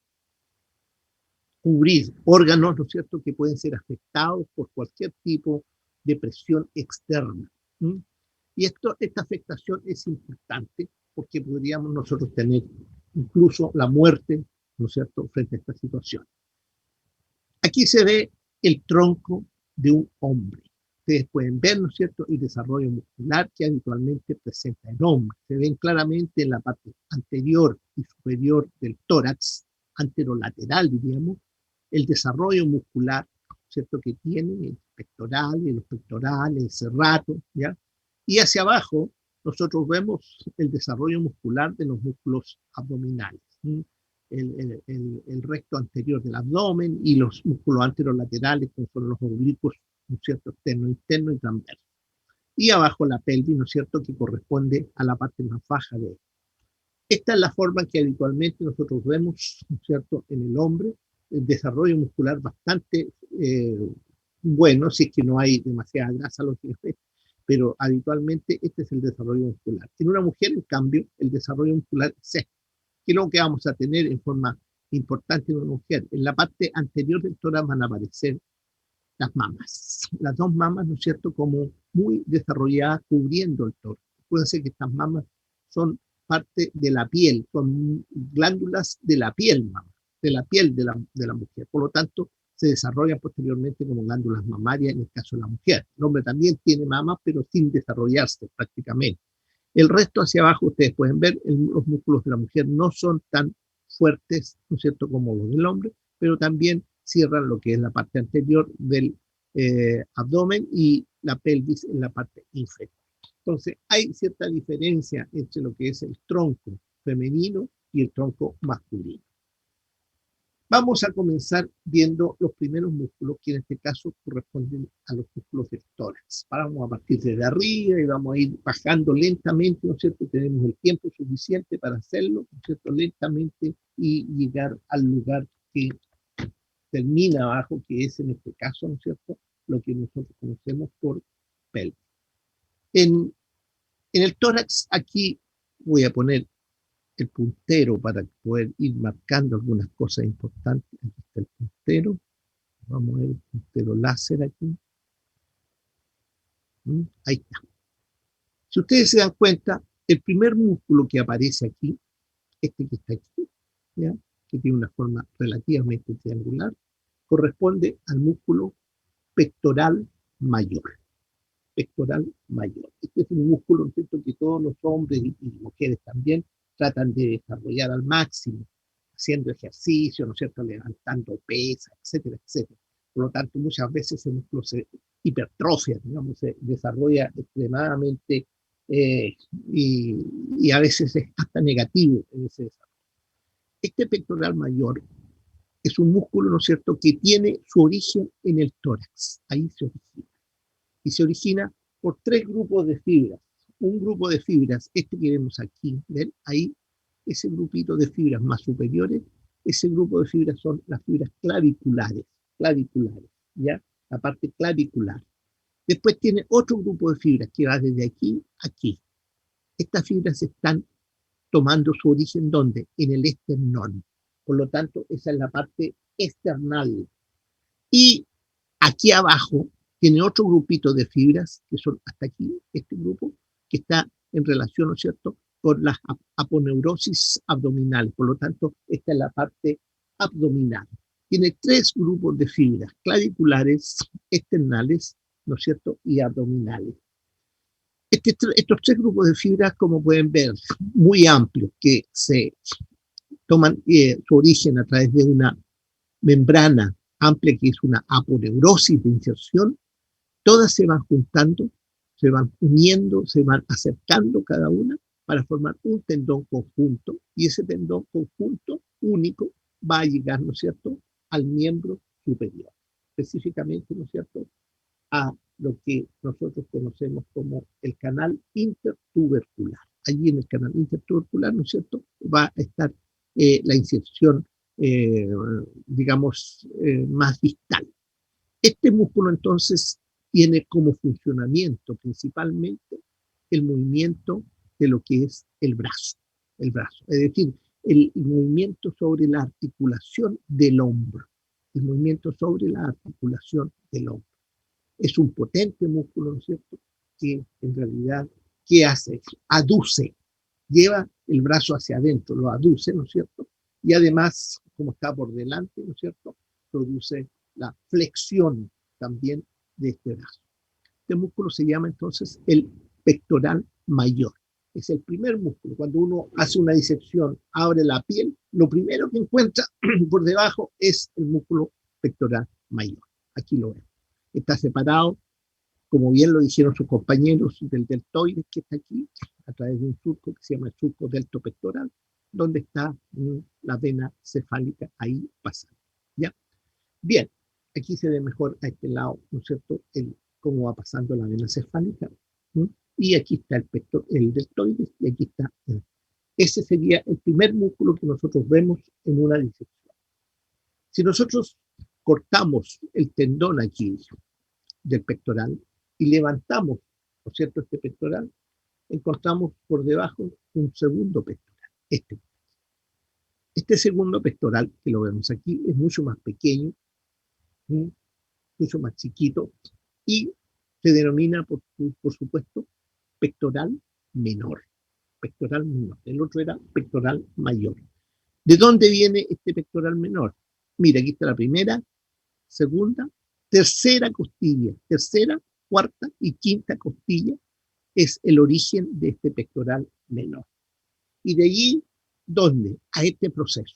cubrir órganos, ¿no es cierto?, que pueden ser afectados por cualquier tipo de presión externa. ¿Mm? Y esta afectación es importante porque podríamos nosotros tener incluso la muerte, ¿no es cierto?, frente a esta situación. Aquí se ve el tronco de un hombre. Ustedes pueden ver, ¿no es cierto?, el desarrollo muscular que habitualmente presenta el hombre. Se ven claramente en la parte anterior y superior del tórax, anterolateral, diríamos, el desarrollo muscular, ¿cierto?, que tiene el pectoral, el serrato, ¿ya? Y hacia abajo nosotros vemos el desarrollo muscular de los músculos abdominales, el recto anterior del abdomen y los músculos anterolaterales, como son los oblicuos, ¿no es cierto?, externo, interno y transverso. Y abajo la pelvis, ¿no es cierto?, que corresponde a la parte más baja de él. Esta es la forma que habitualmente nosotros vemos, ¿no es cierto?, en el hombre, el desarrollo muscular bastante bueno, si es que no hay demasiada grasa, lógicamente, pero habitualmente este es el desarrollo muscular. En una mujer, en cambio, el desarrollo muscular es este, que es lo que vamos a tener en forma importante en una mujer. En la parte anterior del tórax van a aparecer las mamas. Las dos mamas, ¿no es cierto?, como muy desarrolladas cubriendo el tórax. Acuérdense que estas mamas son parte de la piel, son glándulas de la piel, de la piel de la mujer. Por lo tanto, se desarrollan posteriormente como glándulas mamarias en el caso de la mujer. El hombre también tiene mamas, pero sin desarrollarse prácticamente. El resto hacia abajo, ustedes pueden ver, los músculos de la mujer no son tan fuertes, ¿no es cierto?, como los del hombre, pero también cierran lo que es la parte anterior del abdomen y la pelvis en la parte inferior. Entonces, hay cierta diferencia entre lo que es el tronco femenino y el tronco masculino. Vamos a comenzar viendo los primeros músculos, que en este caso corresponden a los músculos del tórax. Vamos a partir desde arriba y vamos a ir bajando lentamente, ¿no es cierto? Tenemos el tiempo suficiente para hacerlo, ¿no es cierto?, lentamente, y llegar al lugar que termina abajo, que es en este caso, ¿no es cierto?, lo que nosotros conocemos por pelvis. En el tórax, aquí voy a poner el puntero para poder ir marcando algunas cosas importantes. Aquí está el puntero. Vamos a ver el puntero láser aquí. Ahí está. Si ustedes se dan cuenta, el primer músculo que aparece aquí, este que está aquí, ¿ya?, que tiene una forma relativamente triangular, corresponde al músculo pectoral mayor. Pectoral mayor. Este es un músculo, ¿cierto?, que todos los hombres y mujeres también tratan de desarrollar al máximo, haciendo ejercicio, ¿no es cierto?, levantando pesas, etcétera, etcétera. Por lo tanto, muchas veces el músculo se hipertrofia, digamos, se desarrolla extremadamente y a veces es hasta negativo en ese desarrollo. Este pectoral mayor es un músculo, ¿no es cierto?, que tiene su origen en el tórax. Ahí se origina. Y se origina por tres grupos de fibras. Un grupo de fibras, este que vemos aquí, ¿ven? Ahí, ese grupito de fibras más superiores, ese grupo de fibras son las fibras claviculares, ¿ya? La parte clavicular. Después tiene otro grupo de fibras que va desde aquí a aquí. Estas fibras están tomando su origen, ¿dónde? En el esternón. Por lo tanto, esa es la parte external. Y aquí abajo tiene otro grupito de fibras, que son hasta aquí, este grupo, que está en relación, ¿no es cierto?, con las aponeurosis abdominales. Por lo tanto, esta es la parte abdominal. Tiene tres grupos de fibras, claviculares, externales, ¿no es cierto?, y abdominales. Estos tres grupos de fibras, como pueden ver, muy amplios, que se toman su origen a través de una membrana amplia, que es una aponeurosis de inserción. Todas se van juntando, se van uniendo, se van acercando cada una para formar un tendón conjunto, y ese tendón conjunto único va a llegar, ¿no es cierto?, al miembro superior, específicamente, ¿no es cierto?, a lo que nosotros conocemos como el canal intertubercular. Allí en el canal intertubercular, ¿no es cierto?, va a estar la inserción, digamos, más distal. Este músculo entonces tiene como funcionamiento principalmente el movimiento de lo que es el brazo, es decir, el movimiento sobre la articulación del hombro, el movimiento sobre la articulación del hombro. Es un potente músculo, ¿no es cierto?, que en realidad, ¿qué hace? Aduce, lleva el brazo hacia adentro, lo aduce, ¿no es cierto?, y además, como está por delante, ¿no es cierto?, produce la flexión también de este brazo. Este músculo se llama entonces el pectoral mayor. Es el primer músculo. Cuando uno hace una disección, abre la piel, lo primero que encuentra por debajo es el músculo pectoral mayor. Aquí lo vemos. Está separado como bien lo dijeron sus compañeros, del deltoides que está aquí, a través de un surco que se llama el surco deltopectoral, donde está la vena cefálica ahí pasando. ¿Ya? Bien, aquí se ve mejor a este lado, ¿no es cierto?, cómo va pasando la vena cefálica. ¿No? Y aquí está el deltoides, y aquí está. Ese sería el primer músculo que nosotros vemos en una disección. Si nosotros cortamos el tendón aquí del pectoral y levantamos, ¿no es cierto?, este pectoral, encontramos por debajo un segundo pectoral. Este segundo pectoral, que lo vemos aquí, es mucho más pequeño, mucho más chiquito, y se denomina, por supuesto, pectoral menor. Pectoral menor. El otro era pectoral mayor. ¿De dónde viene este pectoral menor? Mira, aquí está la primera, segunda, tercera costilla, tercera, cuarta y quinta costilla es el origen de este pectoral menor. Y de allí, ¿dónde? A este proceso.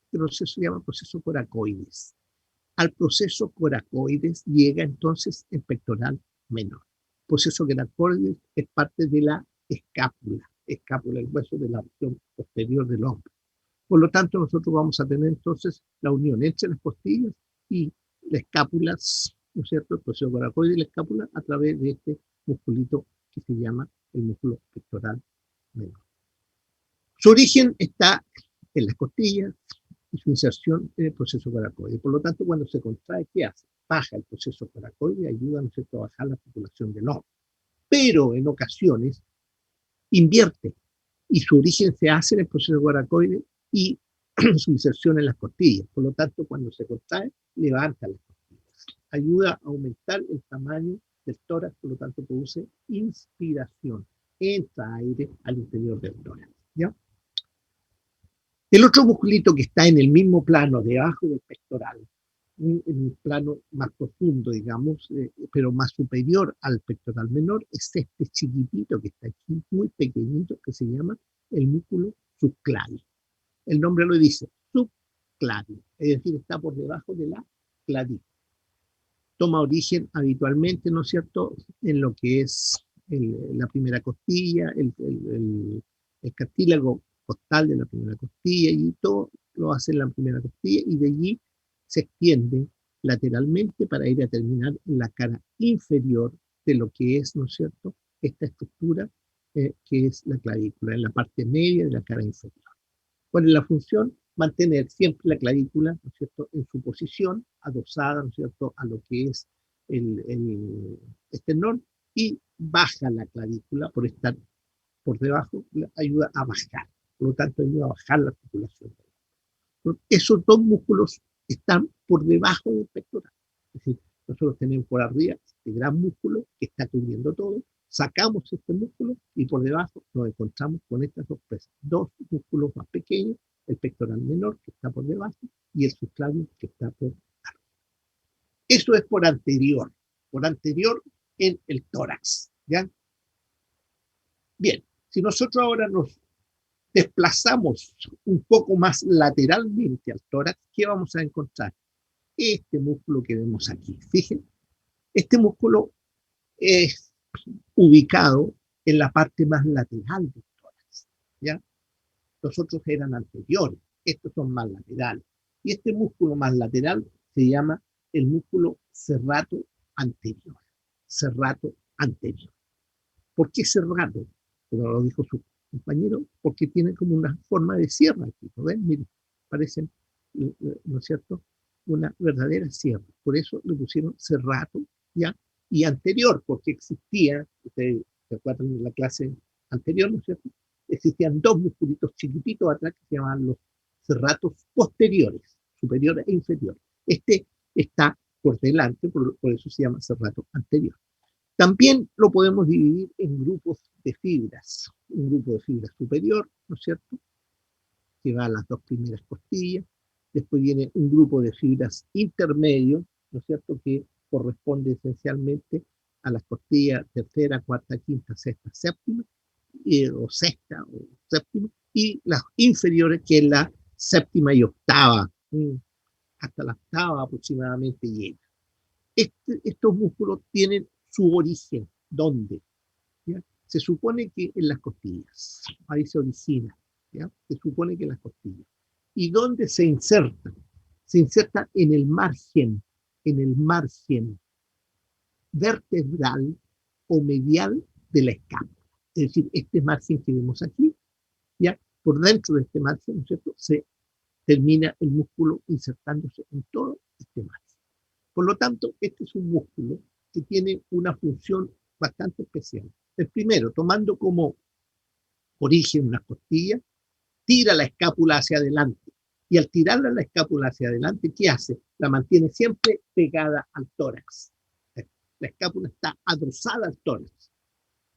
Este proceso se llama proceso coracoides. Al proceso coracoides llega entonces el pectoral menor. El proceso coracoides es parte de la escápula, el hueso de la región posterior del hombro. Por lo tanto, nosotros vamos a tener entonces la unión entre las costillas y la escápula, ¿no es cierto?, el proceso coracoides y la escápula a través de este musculito que se llama el músculo pectoral menor. Su origen está en las costillas y su inserción en el proceso coracoide. Por lo tanto, cuando se contrae, ¿qué hace? Baja el proceso coracoide y ayuda, ¿no es cierto?, a bajar la articulación del hombro. Pero en ocasiones invierte y su origen se hace en el proceso coracoide y su inserción en las costillas. Por lo tanto, cuando se contrae, levanta las costillas. Ayuda a aumentar el tamaño del tórax, por lo tanto, produce inspiración. Entra aire al interior del tórax. ¿Ya? El otro musculito que está en el mismo plano, debajo del pectoral, en un plano más profundo, digamos, pero más superior al pectoral menor, es este chiquitito que está aquí, muy pequeñito, que se llama el músculo subclavio. El nombre lo dice, subclavio, es decir, está por debajo de la clavícula. Toma origen habitualmente, ¿no es cierto?, en lo que es la primera costilla, el cartílago costal de la primera costilla, y todo lo hace en la primera costilla, y de allí se extiende lateralmente para ir a terminar en la cara inferior de lo que es, ¿no es cierto?, esta estructura que es la clavícula, en la parte media de la cara inferior. ¿Cuál es la función? Mantener siempre la clavícula, ¿no es cierto?, en su posición, adosada, ¿no es cierto?, a lo que es el esternón, y baja la clavícula por estar por debajo, ayuda a bajar. Por lo tanto, ayuda a bajar la articulación. Esos dos músculos están por debajo del pectoral. Es decir, nosotros tenemos por arriba este gran músculo que está cubriendo todo, sacamos este músculo y por debajo nos encontramos con estas dos presas. Dos músculos más pequeños, el pectoral menor que está por debajo y el subclavio que está por arriba. Eso es por anterior en el tórax. ¿Ya? Bien, si nosotros ahora nos desplazamos un poco más lateralmente al tórax, ¿qué vamos a encontrar? Este músculo que vemos aquí. Fíjense, este músculo es ubicado en la parte más lateral del tórax. ¿Ya? Los otros eran anteriores, estos son más laterales. Y este músculo más lateral se llama el músculo serrato anterior. Serrato anterior. ¿Por qué serrato? Como lo dijo su compañero, porque tiene como una forma de sierra aquí, ¿no ven? Miren, parecen, ¿no es cierto?, una verdadera sierra. Por eso le pusieron serrato, ¿ya? Y anterior, porque existía, ustedes se acuerdan de la clase anterior, ¿no es cierto?, existían dos musculitos chiquititos atrás que se llamaban los serratos posteriores, superior e inferior. Este está por delante, por eso se llama serrato anterior. También lo podemos dividir en grupos de fibras. Un grupo de fibra superior, ¿no es cierto?, que va a las dos primeras costillas. Después viene un grupo de fibras intermedio, ¿no es cierto?, que corresponde esencialmente a las costillas tercera, cuarta, quinta, sexta, séptima, o sexta o séptima, y las inferiores, que es la séptima y octava, hasta la octava aproximadamente llega. Estos músculos tienen su origen. ¿Dónde? ¿Ya? Se supone que en las costillas. Ahí se origina. ¿Ya? Se supone que en las costillas. ¿Y dónde se inserta? Se inserta en el margen vertebral o medial de la escápula. Es decir, este margen que vemos aquí, ya por dentro de este margen, ¿no es cierto?, se termina el músculo insertándose en todo este margen. Por lo tanto, este es un músculo que tiene una función bastante especial. El primero, tomando como origen una costilla, tira la escápula hacia adelante. Y al tirarla la escápula hacia adelante, ¿qué hace? La mantiene siempre pegada al tórax. La escápula está adosada al tórax.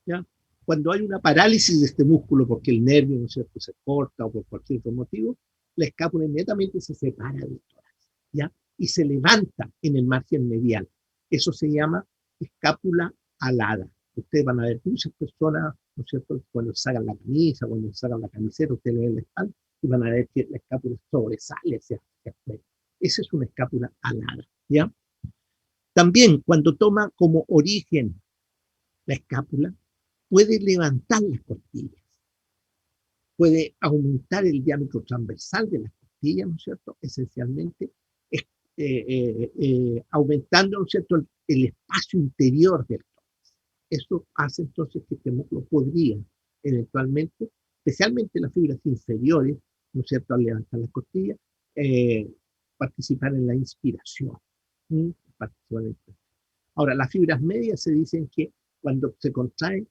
¿Ya? Cuando hay una parálisis de este músculo, porque el nervio, ¿no es cierto?, se corta o por cualquier otro motivo, la escápula inmediatamente se separa del tórax, ¿ya? Y se levanta en el margen medial. Eso se llama escápula alada. Ustedes van a ver muchas personas, ¿no es cierto?, cuando sacan la camisa, cuando sacan la camiseta, ustedes ven la espalda y van a ver que la escápula sobresale hacia afuera. Esa es una escápula alada, ¿ya? También cuando toma como origen la escápula, puede levantar las costillas, puede aumentar el diámetro transversal de las costillas, ¿no es cierto? Esencialmente, aumentando, ¿no es cierto?, el espacio interior del tórax. Eso hace entonces que este músculo podría eventualmente, especialmente las fibras inferiores, ¿no es cierto?, al levantar las costillas, participar en la inspiración. Ahora, las fibras medias se dicen que cuando se contraen,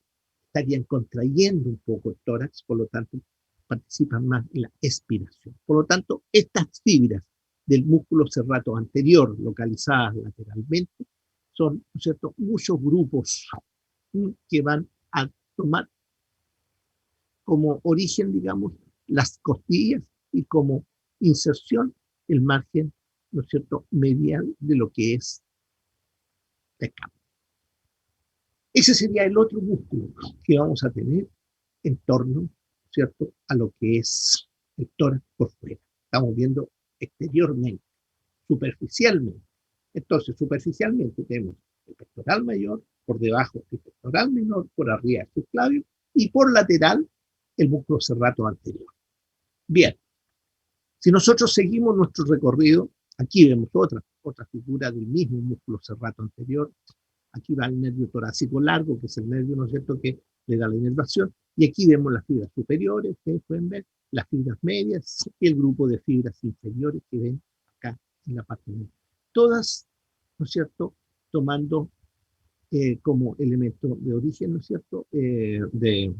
estarían contrayendo un poco el tórax, por lo tanto, participan más en la expiración. Por lo tanto, estas fibras del músculo serrato anterior, localizadas lateralmente, son, ¿no es cierto?, muchos grupos que van a tomar como origen, digamos, las costillas y como inserción el margen, ¿no es cierto?, medial de lo que es la escápula. Ese sería el otro músculo que vamos a tener en torno, ¿cierto?, a lo que es el tórax por fuera. Estamos viendo exteriormente, superficialmente. Entonces, superficialmente tenemos el pectoral mayor, por debajo el pectoral menor, por arriba el subclavio, y por lateral el músculo serrato anterior. Bien, si nosotros seguimos nuestro recorrido, aquí vemos otra figura del mismo músculo serrato anterior. Aquí va el nervio torácico largo, que es el nervio, ¿no es cierto?, que le da la inervación. Y aquí vemos las fibras superiores, ustedes pueden ver, las fibras medias y el grupo de fibras inferiores que ven acá en la parte media. Todas, ¿no es cierto?, tomando como elemento de origen, ¿no es cierto?, de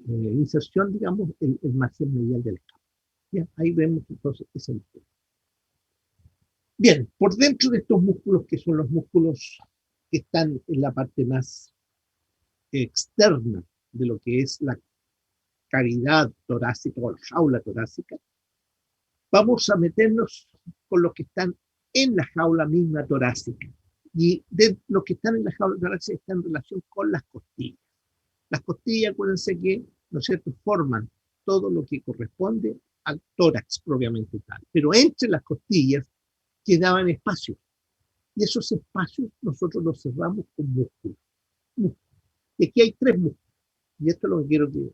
inserción, digamos, el margen medial del escápula. ¿Ya? Ahí vemos entonces ese músculo. Bien, por dentro de estos músculos, que son los músculos que están en la parte más externa de lo que es la cavidad torácica o la jaula torácica, vamos a meternos con los que están en la jaula misma torácica. Y de los que están en la jaula torácica están en relación con las costillas. Las costillas, acuérdense que, ¿no es cierto?, forman todo lo que corresponde al tórax propiamente tal. Pero entre las costillas quedaban espacios. Y esos espacios nosotros los cerramos con músculos. Y aquí hay tres músculos. Y esto es lo que quiero que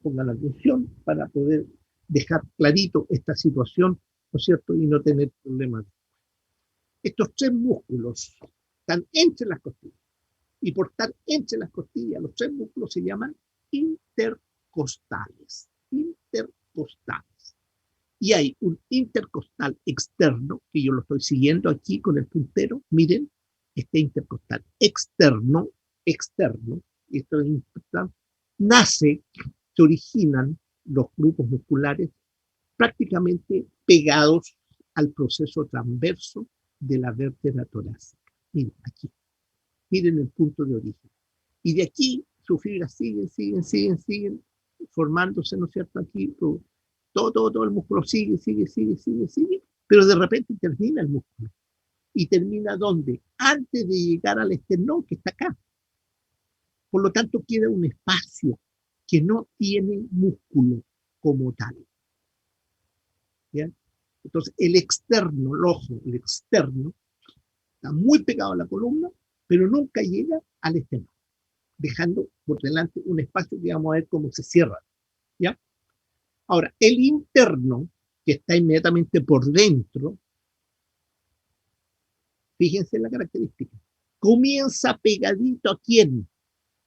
pongan atención para poder dejar clarito esta situación, ¿no es cierto?, y no tener problemas. Estos tres músculos están entre las costillas. Y por estar entre las costillas, los tres músculos se llaman intercostales. Intercostales. Y hay un intercostal externo, que yo lo estoy siguiendo aquí con el puntero. Miren, este intercostal externo, esto es importante, nace, se originan los grupos musculares prácticamente pegados al proceso transverso de la vértebra torácica. Miren, aquí. Miren el punto de origen. Y de aquí sus fibras siguen formándose, ¿no es cierto? Aquí todo el músculo sigue, pero de repente termina el músculo. ¿Y termina dónde? Antes de llegar al esternón, que está acá. Por lo tanto, queda un espacio que no tiene músculo como tal. ¿Bien? Entonces, el externo, el ojo, el externo, está muy pegado a la columna pero nunca llega al esternón, dejando por delante un espacio que vamos a ver cómo se cierra, ¿ya? Ahora, el interno, que está inmediatamente por dentro, fíjense la característica, comienza pegadito ¿a quién?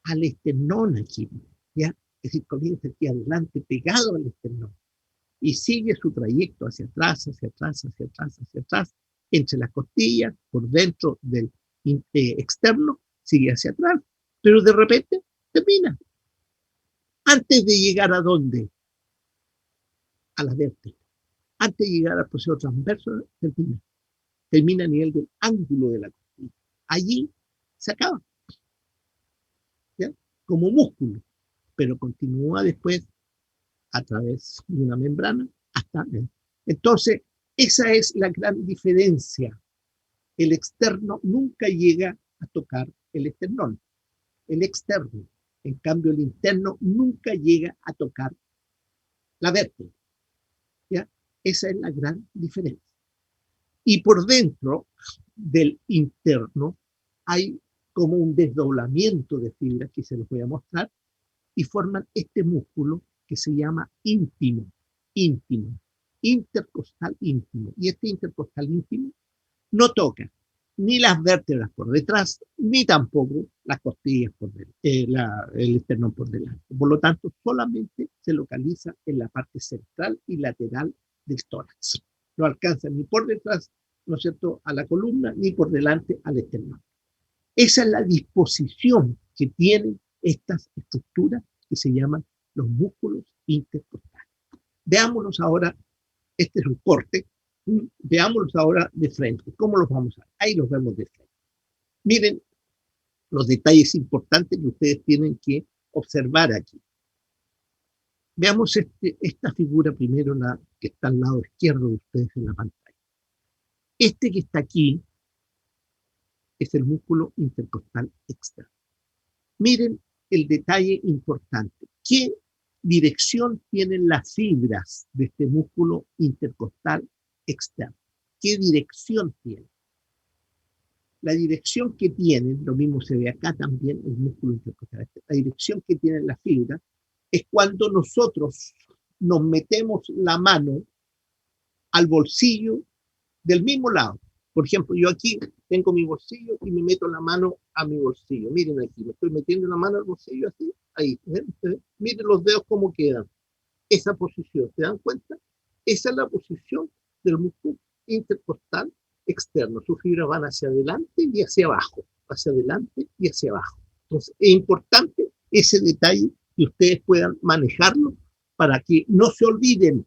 Al esternón aquí, ¿ya? Es decir, comienza aquí adelante, pegado al esternón, y sigue su trayecto hacia atrás, hacia atrás, hacia atrás, hacia atrás, entre las costillas, por dentro del externo, sigue hacia atrás, pero de repente termina. Antes de llegar a dónde? A la vértebra. Antes de llegar al proceso transverso, termina a nivel del ángulo de la costilla. Allí se acaba, ¿ya? Como músculo, pero continúa después a través de una membrana hasta... Entonces, esa es la gran diferencia. El externo nunca llega a tocar el esternón, el externo. En cambio, el interno nunca llega a tocar la vértebra, ¿ya? Esa es la gran diferencia. Y por dentro del interno hay como un desdoblamiento de fibras que se los voy a mostrar y forman este músculo que se llama íntimo, intercostal íntimo. Y este intercostal íntimo no toca ni las vértebras por detrás, ni tampoco las costillas por el esternón por delante. Por lo tanto, solamente se localiza en la parte central y lateral del tórax. No alcanza ni por detrás, ¿no es cierto?, a la columna, ni por delante al esternón. Esa es la disposición que tienen estas estructuras que se llaman los músculos intercostales. Veámoslos ahora, este es un corte, veámoslos ahora de frente. ¿Cómo los vamos a ver? Ahí los vemos de frente. Miren los detalles importantes que ustedes tienen que observar aquí. Veamos esta figura primero, la que está al lado izquierdo de ustedes en la pantalla. Este que está aquí es el músculo intercostal externo. Miren el detalle importante. ¿Qué dirección tienen las fibras de este músculo intercostal externo? ¿Qué dirección tienen? La dirección que tienen, lo mismo se ve acá también, el músculo intercostal externo, la dirección que tienen las fibras es cuando nosotros nos metemos la mano al bolsillo del mismo lado. Por ejemplo, yo aquí tengo mi bolsillo y me meto la mano a mi bolsillo. Miren aquí, me estoy metiendo la mano al bolsillo así, ahí. Miren los dedos cómo quedan. Esa posición, ¿se dan cuenta? Esa es la posición del músculo intercostal externo. Sus fibras van hacia adelante y hacia abajo, hacia adelante y hacia abajo. Entonces, es importante ese detalle que ustedes puedan manejarlo para que no se olviden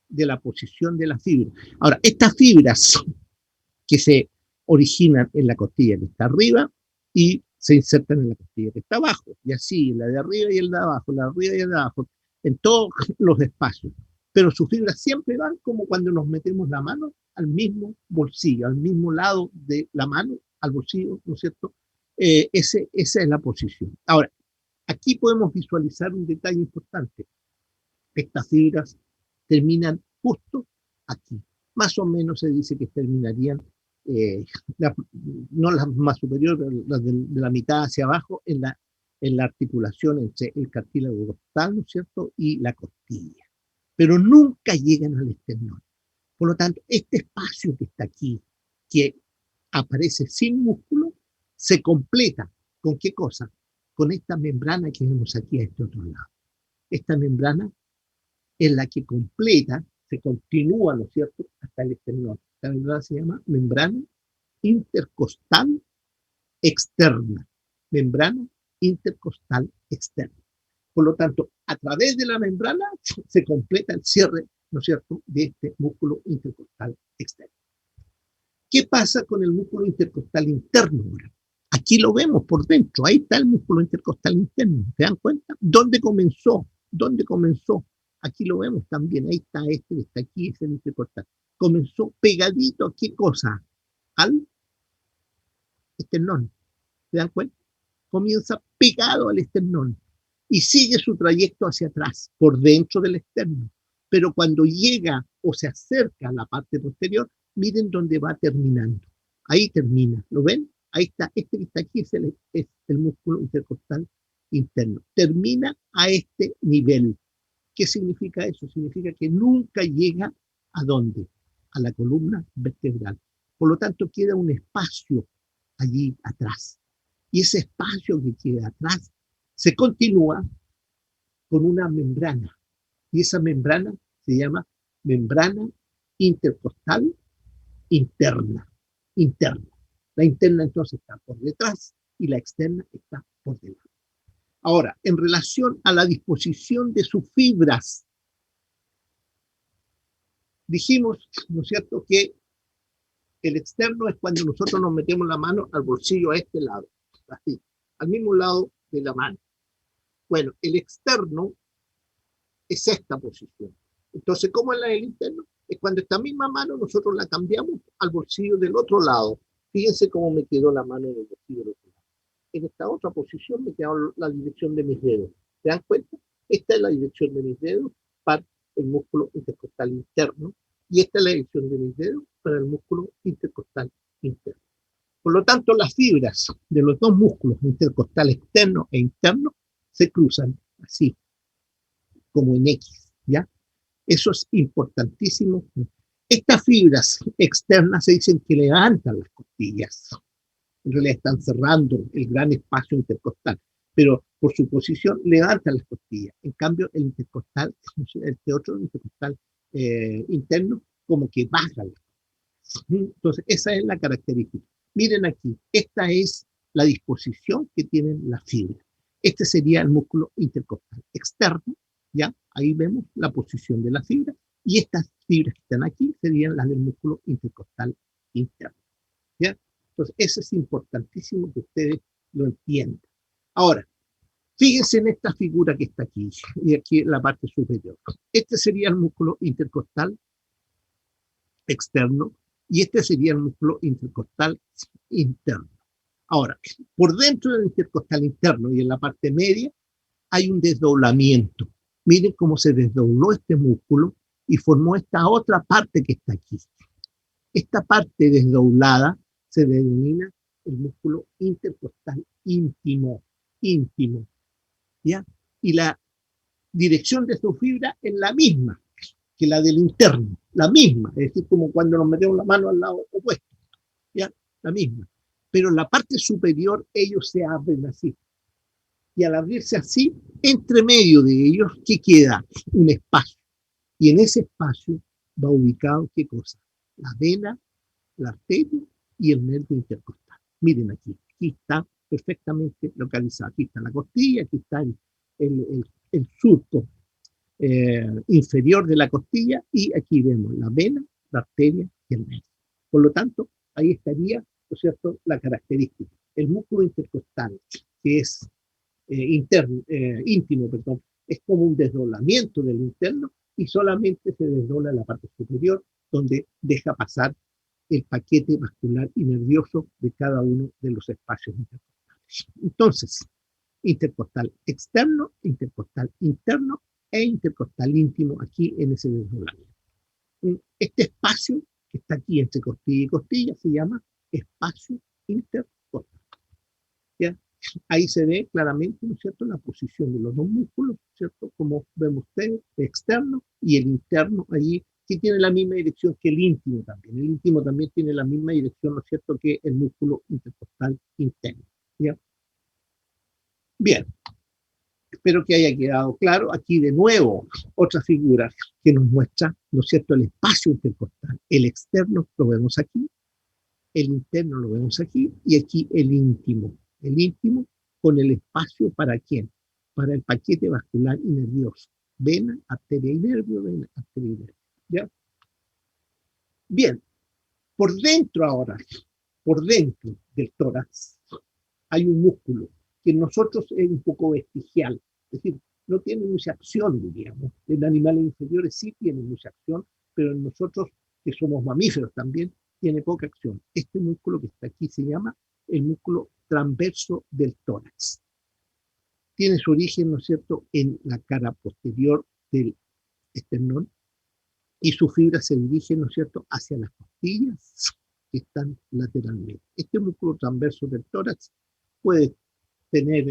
de la posición de la fibra. Ahora, estas fibras que se originan en la costilla que está arriba y se insertan en la costilla que está abajo, y así, la de arriba y el de abajo, la de arriba y el de abajo, en todos los espacios. Pero sus fibras siempre van como cuando nos metemos la mano al mismo bolsillo, al mismo lado de la mano, al bolsillo, ¿no es cierto? Esa es la posición. Ahora, aquí podemos visualizar un detalle importante. Estas fibras terminan justo aquí. Más o menos se dice que terminarían, no las más superiores, pero las de la mitad hacia abajo, en la articulación entre el cartílago costal, ¿no es cierto?, y la costilla. Pero nunca llegan al esternón. Por lo tanto, este espacio que está aquí, que aparece sin músculo, se completa ¿con qué cosa? Con esta membrana que vemos aquí a este otro lado. Esta membrana es la que completa, se continúa, ¿no es cierto?, hasta el esternón. Esta membrana se llama membrana intercostal externa. Membrana intercostal externa. Por lo tanto, a través de la membrana se completa el cierre, ¿no es cierto?, de este músculo intercostal externo. ¿Qué pasa con el músculo intercostal interno ahora? Aquí lo vemos por dentro, ahí está el músculo intercostal interno, ¿se dan cuenta? ¿Dónde comenzó? ¿Dónde comenzó? Aquí lo vemos también, ahí está este que está aquí, es el intercostal. Comenzó pegadito, ¿a qué cosa? Al esternón, ¿se dan cuenta? Comienza pegado al esternón y sigue su trayecto hacia atrás, por dentro del externo. Pero cuando llega o se acerca a la parte posterior, miren dónde va terminando. Ahí termina, ¿lo ven? Ahí está, este que está aquí es el músculo intercostal interno. Termina a este nivel. ¿Qué significa eso? Significa que nunca llega ¿a dónde? A la columna vertebral. Por lo tanto, queda un espacio allí atrás. Y ese espacio que queda atrás se continúa con una membrana. Y esa membrana se llama membrana intercostal interna. Interna. La interna entonces está por detrás y la externa está por delante. Ahora, en relación a la disposición de sus fibras, dijimos, ¿no es cierto?, que el externo es cuando nosotros nos metemos la mano al bolsillo a este lado, así, al mismo lado de la mano. Bueno, el externo es esta posición. Entonces, ¿cómo es la del interno? Es cuando esta misma mano nosotros la cambiamos al bolsillo del otro lado. Fíjense cómo me quedó la mano en el bolsillo del otro lado. En esta otra posición me quedó la dirección de mis dedos. ¿Se dan cuenta? Esta es la dirección de mis dedos para el músculo intercostal interno y esta es la dirección de mis dedos para el músculo intercostal interno. Por lo tanto, las fibras de los dos músculos intercostal externo e interno se cruzan así, como en X, ¿ya? Eso es importantísimo. Estas fibras externas se dicen que levantan las costillas. En realidad están cerrando el gran espacio intercostal, pero por su posición levantan las costillas. En cambio, el intercostal, este otro intercostal interno, como que baja las costillas. Entonces, esa es la característica. Miren aquí, esta es la disposición que tienen las fibras. Este sería el músculo intercostal externo, ¿ya? Ahí vemos la posición de la fibra, y estas fibras que están aquí serían las del músculo intercostal interno, ¿ya? Entonces, eso es importantísimo que ustedes lo entiendan. Ahora, fíjense en esta figura que está aquí, y aquí en la parte superior. Este sería el músculo intercostal externo, y este sería el músculo intercostal interno. Ahora, por dentro del intercostal interno y en la parte media, hay un desdoblamiento. Miren cómo se desdobló este músculo y formó esta otra parte que está aquí. Esta parte desdoblada se denomina el músculo intercostal íntimo, íntimo, ¿ya? Y la dirección de su fibra es la misma que la del interno, la misma, es decir, como cuando nos metemos la mano al lado opuesto, ¿ya? La misma. Pero en la parte superior ellos se abren así. Y al abrirse así, entre medio de ellos, ¿qué queda? Un espacio. Y en ese espacio va ubicado, ¿qué cosa? La vena, la arteria y el nervio intercostal. Miren aquí, aquí está perfectamente localizado. Aquí está la costilla, aquí está el surco inferior de la costilla y aquí vemos la vena, la arteria y el nervio. Por lo tanto, ahí estaría, ¿no es cierto?, la característica. El músculo intercostal, que es íntimo, perdón, es como un desdoblamiento del interno y solamente se desdobla la parte superior donde deja pasar el paquete vascular y nervioso de cada uno de los espacios intercostales. Entonces, intercostal externo, intercostal interno e intercostal íntimo aquí en ese desdoblamiento. Este espacio que está aquí entre costilla y costilla se llama espacio intercostal. ¿Ya? Ahí se ve claramente, ¿no es cierto?, la posición de los dos músculos, ¿cierto?, como vemos ustedes, el externo y el interno allí, que tiene la misma dirección que el íntimo también. El íntimo también tiene la misma dirección, ¿no es cierto?, que el músculo intercostal interno. ¿Ya? Bien, espero que haya quedado claro. Aquí de nuevo, otra figura que nos muestra, ¿no es cierto?, el espacio intercostal. El externo lo vemos aquí, el interno lo vemos aquí, y aquí el íntimo. El íntimo con el espacio ¿para quién? Para el paquete vascular y nervioso. Vena, arteria y nervio, vena, arteria y nervio. ¿Ya? Bien, por dentro ahora, por dentro del tórax, hay un músculo que en nosotros es un poco vestigial, es decir, no tiene mucha acción, diríamos. En animales inferiores sí tiene mucha acción, pero en nosotros, que somos mamíferos también, tiene poca acción. Este músculo que está aquí se llama el músculo transverso del tórax. Tiene su origen, ¿no es cierto?, en la cara posterior del esternón, y su fibra se dirige, ¿no es cierto?, hacia las costillas, que están lateralmente. Este músculo transverso del tórax puede tener,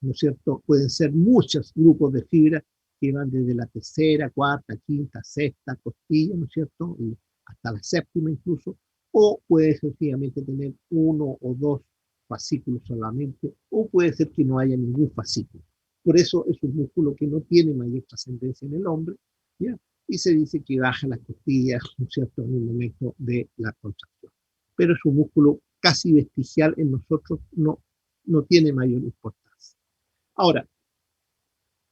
¿no es cierto?, pueden ser muchos grupos de fibras que van desde la tercera, cuarta, quinta, sexta costilla, ¿no es cierto?, y hasta la séptima incluso, o puede sencillamente tener uno o dos fascículos solamente, o puede ser que no haya ningún fascículo. Por eso es un músculo que no tiene mayor trascendencia en el hombre, ¿ya? Y se dice que baja las costillas, ¿no es cierto?, en el momento de la contracción. Pero es un músculo casi vestigial en nosotros, no tiene mayor importancia. Ahora,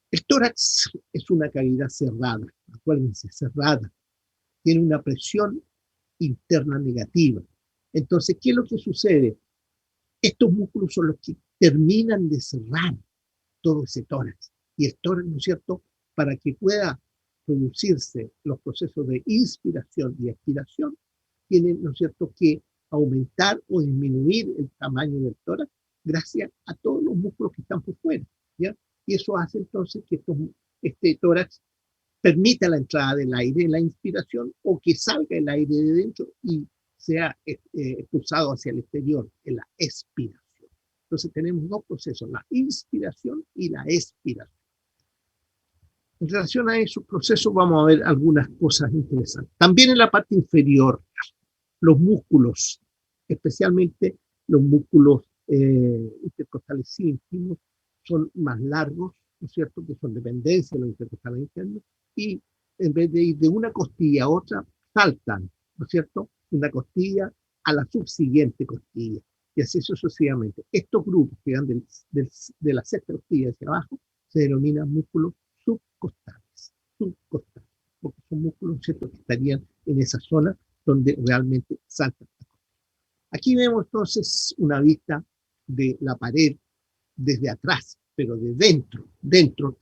el tórax es una cavidad cerrada, acuérdense, cerrada, tiene una presión interna negativa. Entonces, ¿qué es lo que sucede? Estos músculos son los que terminan de cerrar todo ese tórax. Y el tórax, ¿no es cierto?, para que pueda producirse los procesos de inspiración y expiración, tienen, ¿no es cierto?, que aumentar o disminuir el tamaño del tórax gracias a todos los músculos que están por fuera, ¿ya? Y eso hace entonces que este tórax permita la entrada del aire en la inspiración o que salga el aire de dentro y sea expulsado hacia el exterior en la expiración. Entonces tenemos dos procesos, la inspiración y la expiración. En relación a esos procesos vamos a ver algunas cosas interesantes. También en la parte inferior, los músculos, especialmente los músculos intercostales íntimos, son más largos, ¿no es cierto?, que son dependencia de los intercostales internos, y en vez de ir de una costilla a otra, saltan, ¿no es cierto?, una costilla a la subsiguiente costilla, y así sucesivamente. Estos grupos que van de la sexta costilla hacia abajo se denominan músculos subcostales, porque son músculos, ¿cierto?, que estarían en esa zona donde realmente saltan. Aquí vemos entonces una vista de la pared desde atrás, pero de dentro. Dentro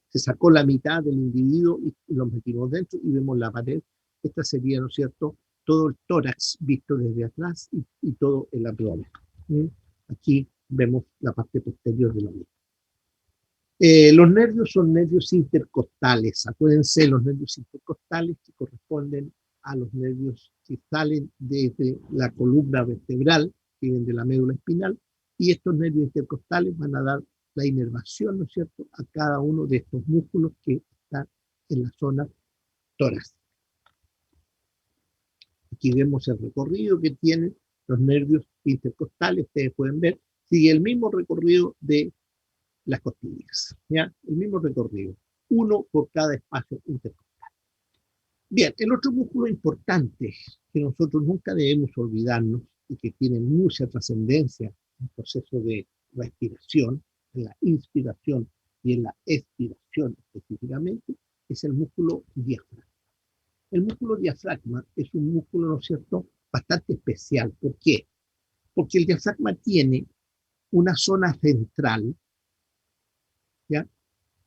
se sacó la mitad del individuo y lo metimos dentro y vemos la pared. Esta sería, ¿no es cierto?, todo el tórax visto desde atrás y todo el abdomen. Aquí vemos la parte posterior de la misma. Los nervios son nervios intercostales. Acuérdense, los nervios intercostales que corresponden a los nervios que salen desde la columna vertebral, que vienen de la médula espinal, y estos nervios intercostales van a dar la inervación, ¿no es cierto?, a cada uno de estos músculos que están en la zona torácica. Aquí vemos el recorrido que tienen los nervios intercostales, ustedes pueden ver, sigue el mismo recorrido de las costillas, ¿ya? El mismo recorrido, uno por cada espacio intercostal. Bien, el otro músculo importante que nosotros nunca debemos olvidarnos y que tiene mucha trascendencia en el proceso de respiración, en la inspiración y en la expiración específicamente, es el músculo diafragma. El músculo diafragma es un músculo, ¿no es cierto?, bastante especial. ¿Por qué? Porque el diafragma tiene una zona central, ¿ya?,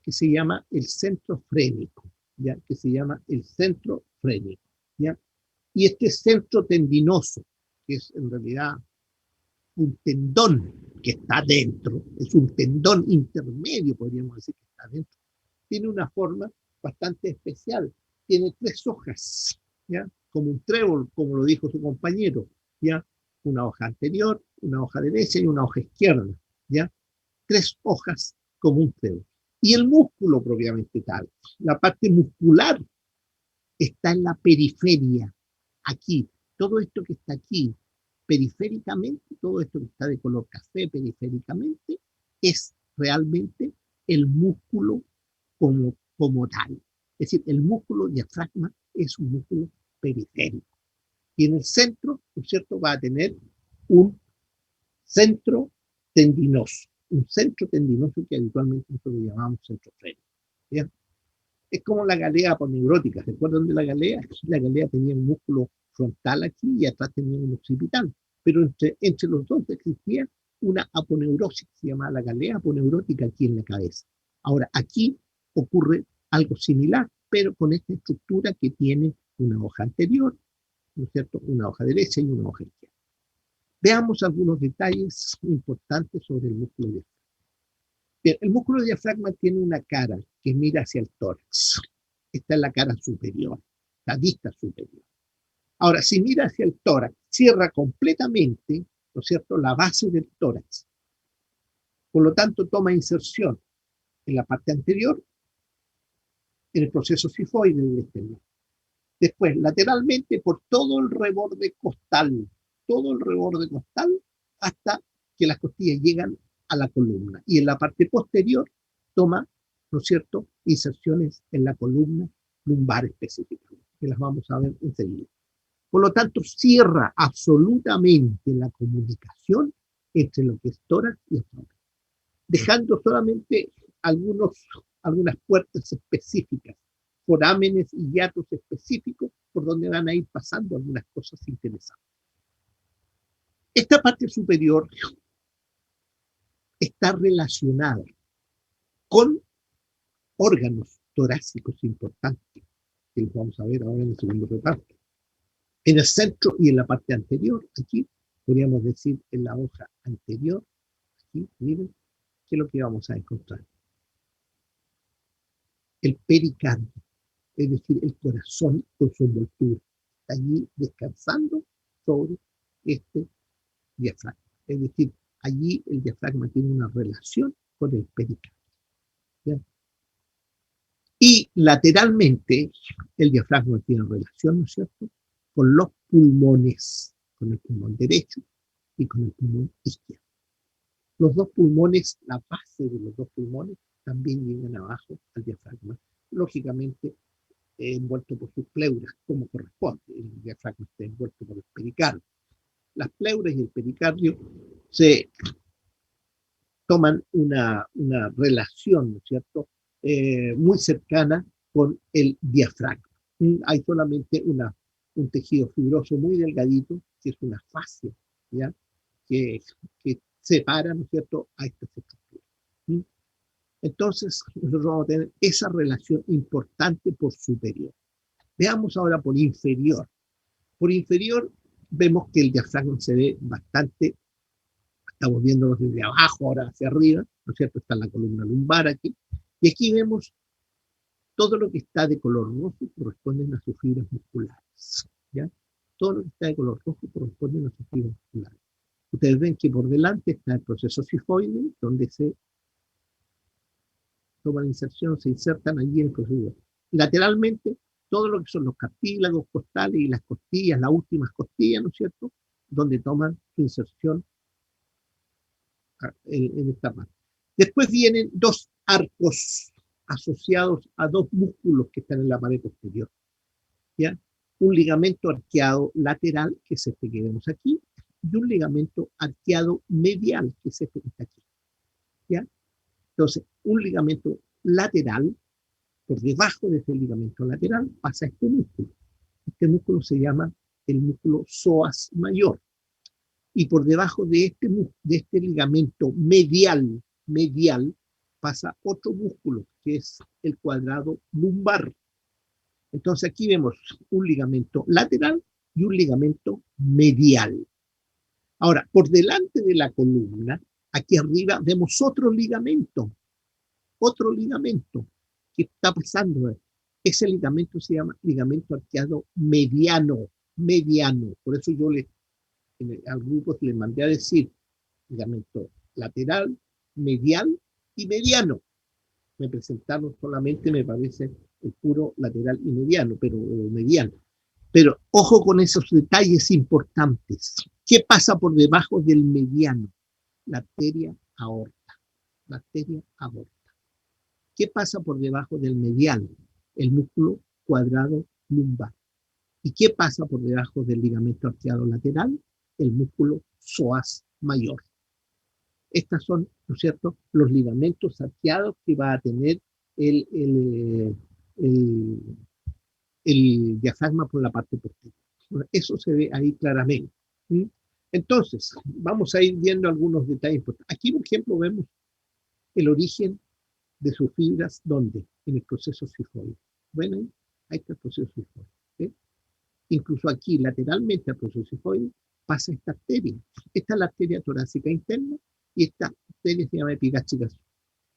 que se llama el centro frénico, ¿ya?, que se llama el centro frénico, ¿ya? Y este centro tendinoso, que es en realidad un tendón que está dentro, es un tendón intermedio, podríamos decir que está dentro, tiene una forma bastante especial, tiene 3 hojas, ¿ya?, como un trébol, como lo dijo su compañero, ¿ya?, una hoja anterior, una hoja derecha y una hoja izquierda, ¿ya?, 3 hojas como un trébol. Y el músculo propiamente tal, la parte muscular, está en la periferia, aquí. Todo esto que está aquí, periféricamente, todo esto que está de color café periféricamente, es realmente el músculo como tal. Es decir, el músculo diafragma es un músculo periférico. Y en el centro, ¿no es cierto?, va a tener un centro tendinoso. Un centro tendinoso que habitualmente nosotros lo llamamos centro frénico. ¿Bien? Es como la galea aponeurótica. ¿Se acuerdan de la galea? La galea tenía un músculo frontal aquí y atrás tenía un occipital. Pero entre los dos existía una aponeurosis, se llama la galea aponeurótica aquí en la cabeza. Ahora, aquí ocurre algo similar, pero con esta estructura que tiene una hoja anterior, ¿no es cierto?, una hoja derecha y una hoja izquierda. Veamos algunos detalles importantes sobre el músculo diafragma. Bien, el músculo diafragma tiene una cara que mira hacia el tórax. Esta es la cara superior, la vista superior. Ahora, si mira hacia el tórax, cierra completamente, ¿no es cierto?, la base del tórax. Por lo tanto, toma inserción en la parte anterior, en el proceso sifoide del esternón. Después, lateralmente, por todo el reborde costal, hasta que las costillas llegan a la columna. Y en la parte posterior toma, ¿no es cierto?, inserciones en la columna lumbar específicamente, que las vamos a ver enseguida. Por lo tanto, cierra absolutamente la comunicación entre lo que es tórax y abdomen, dejando solamente algunas puertas específicas, forámenes y hiatos específicos por donde van a ir pasando algunas cosas interesantes. Esta parte superior está relacionada con órganos torácicos importantes, que los vamos a ver ahora en el segundo reparto. En el centro y en la parte anterior, aquí, podríamos decir en la hoja anterior, aquí, miren, ¿qué es lo que vamos a encontrar? El pericardio, es decir, el corazón con su envoltura, está allí descansando sobre este diafragma. Es decir, allí el diafragma tiene una relación con el pericardio. ¿Ya? Y lateralmente el diafragma tiene relación, ¿no es cierto?, con los pulmones, con el pulmón derecho y con el pulmón izquierdo. Los dos pulmones, la base de los dos pulmones, también llegan abajo al diafragma, lógicamente envuelto por sus pleuras, como corresponde. El diafragma está envuelto por el pericardio. Las pleuras y el pericardio se toman una relación, ¿no es cierto?, muy cercana con el diafragma. Hay solamente un tejido fibroso muy delgadito, que es una fascia, ¿ya?, que separa, ¿no es cierto?, a estas estructuras. Entonces, nosotros vamos a tener esa relación importante por superior. Veamos ahora por inferior. Por inferior vemos que el diafragma se ve bastante, estamos viéndolo desde abajo, ahora hacia arriba, ¿no es cierto? Está la columna lumbar aquí. Y aquí vemos todo lo que está de color rojo corresponden a sus fibras musculares, ¿ya? Todo lo que está de color rojo corresponde a sus fibras musculares. Ustedes ven que por delante está el proceso sifoide, donde se toma la inserción, se insertan allí en el proceso. Lateralmente, todo lo que son los cartílagos costales y las costillas, las últimas costillas, ¿no es cierto?, donde toman su inserción en esta parte. Después vienen dos arcos asociados a dos músculos que están en la pared posterior, ¿ya? Un ligamento arqueado lateral, que es este que vemos aquí, y un ligamento arqueado medial, que es este que está aquí, ¿ya? Entonces, un ligamento lateral, por debajo de ese ligamento lateral, pasa este músculo. Este músculo se llama el músculo psoas mayor. Y por debajo de este ligamento medial, pasa otro músculo, que es el cuadrado lumbar. Entonces aquí vemos un ligamento lateral y un ligamento medial. Ahora, por delante de la columna, aquí arriba vemos otro ligamento que está pasando. Ese ligamento se llama ligamento arqueado mediano. Por eso yo al grupo le mandé a decir ligamento lateral, medial y mediano. Me presentaron solamente, me parece, el puro lateral y mediano, mediano. Pero ojo con esos detalles importantes. ¿Qué pasa por debajo del mediano? La arteria aorta. ¿Qué pasa por debajo del medial? El músculo cuadrado lumbar. ¿Y qué pasa por debajo del ligamento arqueado lateral? El músculo psoas mayor. Estos son, ¿no es cierto?, los ligamentos arqueados que va a tener el diafragma por la parte posterior. Bueno, eso se ve ahí claramente. ¿Sí? Entonces, vamos a ir viendo algunos detalles importantes. Aquí, por ejemplo, vemos el origen de sus fibras, ¿dónde? En el proceso sifoide. Bueno, ahí está el proceso sifoide. ¿Sí? Incluso aquí, lateralmente al proceso sifoide, pasa esta arteria. Esta es la arteria torácica interna y esta arteria se llama epigástrica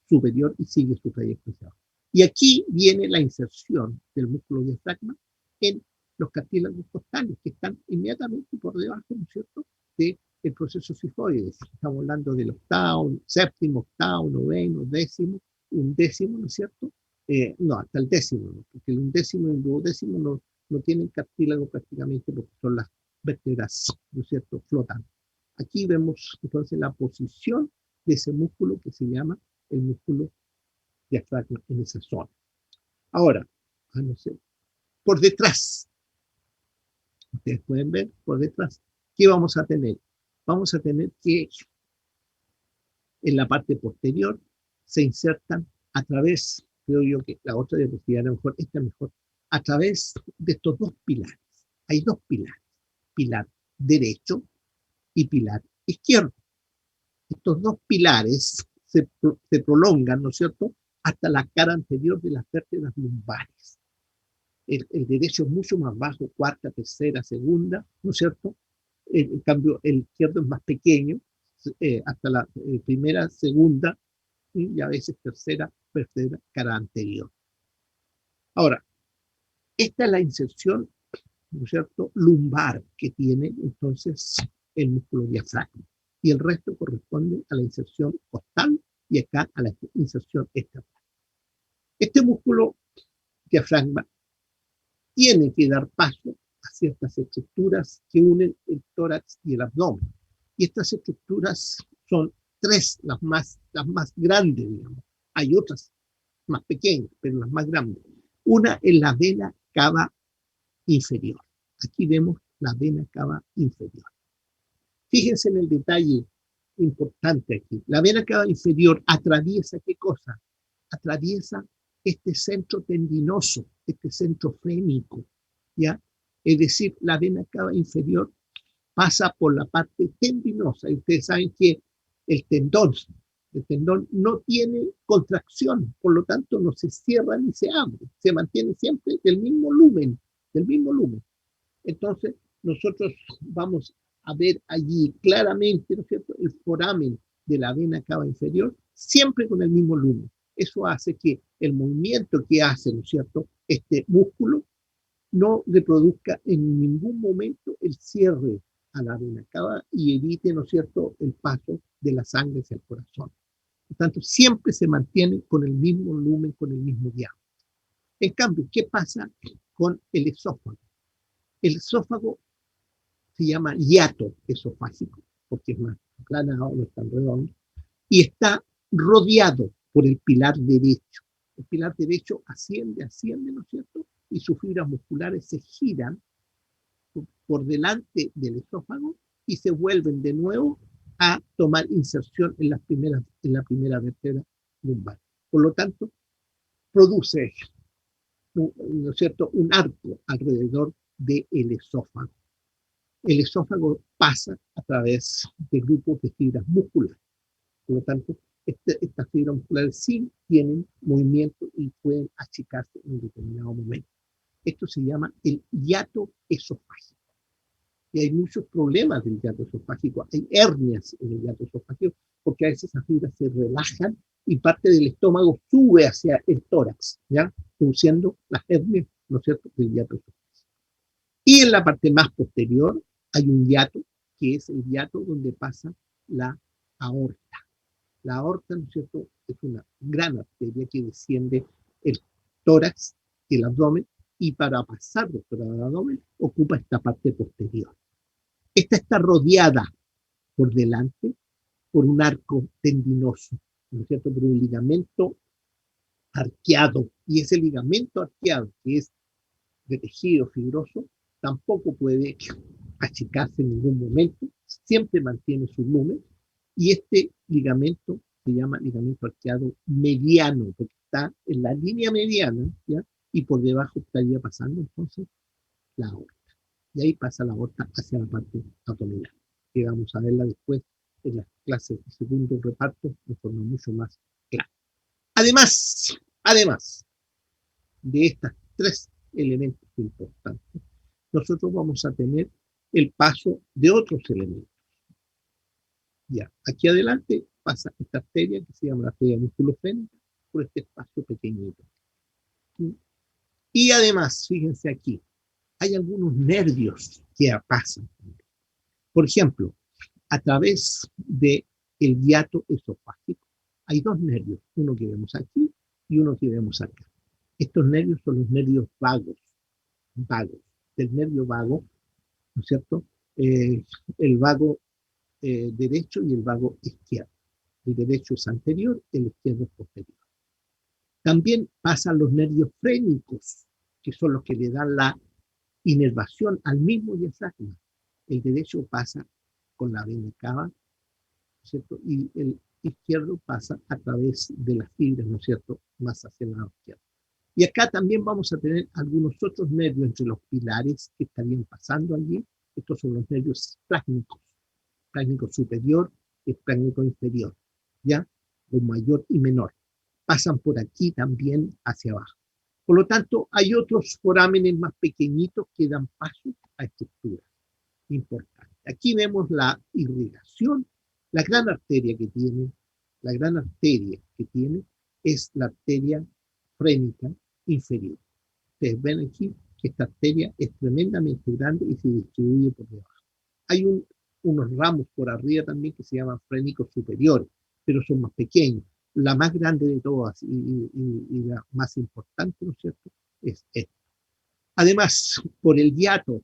superior y sigue su trayectoria. Y aquí viene la inserción del músculo diafragma en los cartílagos costales, que están inmediatamente por debajo, ¿no es cierto?, del proceso sifoide. Estamos hablando del octavo, séptimo, octavo, noveno, décimo, undécimo, ¿no es cierto? No, hasta el décimo, ¿no? Porque el undécimo y el duodécimo no tienen cartílago prácticamente porque son las vértebras, ¿no es cierto?, flotantes. Aquí vemos entonces la posición de ese músculo que se llama el músculo diafragma en esa zona. Ahora, no sé, por detrás, ustedes pueden ver por detrás, ¿qué vamos a tener? Vamos a tener que en la parte posterior se insertan a través, creo yo que la otra diapositiva a lo mejor, esta mejor, a través de estos dos pilares. Hay dos pilares, pilar derecho y pilar izquierdo. Estos dos pilares se prolongan, ¿no es cierto?, hasta la cara anterior de las vértebras lumbares. El derecho es mucho más bajo, cuarta, tercera, segunda, ¿no es cierto? En cambio, el izquierdo es más pequeño, hasta la primera, segunda y a veces tercera vértebra, cara anterior. Ahora, esta es la inserción, ¿no es cierto?, lumbar que tiene entonces el músculo diafragma. Y el resto corresponde a la inserción costal y acá a la inserción esternal. Este músculo diafragma tiene que dar paso a ciertas estructuras que unen el tórax y el abdomen. Y estas estructuras son tres, las más grandes, digamos. Hay otras más pequeñas, pero las más grandes. Una es la vena cava inferior. Aquí vemos la vena cava inferior. Fíjense en el detalle importante aquí. La vena cava inferior atraviesa ¿qué cosa? Atraviesa este centro tendinoso, este centro frénico, ¿ya? Es decir, la vena cava inferior pasa por la parte tendinosa. Y ustedes saben que el tendón no tiene contracción, por lo tanto no se cierra ni se abre, se mantiene siempre del mismo lumen. Entonces, nosotros vamos a ver allí claramente, ¿no es cierto?, el foramen de la vena cava inferior, siempre con el mismo lumen. Eso hace que el movimiento que hace, ¿no es cierto?, este músculo no reproduzca en ningún momento el cierre a la vena cava y evite, ¿no es cierto?, el paso de la sangre hacia el corazón. Por tanto, siempre se mantiene con el mismo lumen, con el mismo diámetro. En cambio, ¿qué pasa con el esófago? El esófago se llama hiato esofágico, porque es más aplanado, no es tan redondo, y está rodeado por el pilar derecho. El pilar derecho asciende, ¿no es cierto?, y sus fibras musculares se giran por delante del esófago y se vuelven de nuevo a tomar inserción en la primera vértebra lumbar. Por lo tanto, produce, ¿no es cierto?, un arco alrededor del esófago. El esófago pasa a través de grupos de fibras musculares. Por lo tanto, estas fibras musculares sí tienen movimiento y pueden achicarse en un determinado momento. Esto se llama el hiato esofágico. Y hay muchos problemas del hiato esofágico. Hay hernias en el hiato esofágico porque a veces esas fibras se relajan y parte del estómago sube hacia el tórax, ¿ya?, produciendo las hernias, ¿no es cierto?, del hiato esofágico. Y en la parte más posterior hay un hiato, que es el hiato donde pasa la aorta. La aorta, ¿no es cierto?, es una gran arteria que desciende el tórax, el abdomen, y para pasar por el abdomen ocupa esta parte posterior. Esta está rodeada por delante por un arco tendinoso, ¿no es cierto?, por un ligamento arqueado, y ese ligamento arqueado, que es de tejido fibroso, tampoco puede achicarse en ningún momento, siempre mantiene su lumen, y este ligamento se llama ligamento arqueado mediano, porque está en la línea mediana, ¿ya?, y por debajo estaría pasando entonces la aorta. Y ahí pasa la aorta hacia la parte abdominal, que vamos a verla después en las clases de segundo reparto de forma mucho más clara. Además de estos tres elementos importantes, nosotros vamos a tener el paso de otros elementos. Ya, aquí adelante pasa esta arteria que se llama la arteria musculofrénica por este espacio pequeñito. Y además, fíjense aquí, hay algunos nervios que pasan. Por ejemplo, a través del hiato esofágico hay dos nervios, uno que vemos aquí y uno que vemos acá. Estos nervios son los nervios vagos, del nervio vago, ¿no es cierto? El vago derecho y el vago izquierdo. El derecho es anterior, el izquierdo es posterior. También pasan los nervios frénicos, que son los que le dan la inervación al mismo diafragma. El derecho pasa con la vena cava, ¿cierto? Y el izquierdo pasa a través de las fibras, ¿no es cierto?, más hacia el lado izquierdo. Y acá también vamos a tener algunos otros nervios entre los pilares que estarían pasando allí. Estos son los nervios esplácnicos, esplácnico superior y esplácnico inferior, ¿ya? O mayor y menor. Pasan por aquí también hacia abajo. Por lo tanto, hay otros forámenes más pequeñitos que dan paso a estructuras importantes. Aquí vemos la irrigación, la gran arteria que tiene es la arteria frénica inferior. Ustedes ven aquí que esta arteria es tremendamente grande y se distribuye por debajo. Hay unos ramos por arriba también que se llaman frénicos superiores, pero son más pequeños. La más grande de todas y la más importante, ¿no es cierto?, es esta. Además, por el hiato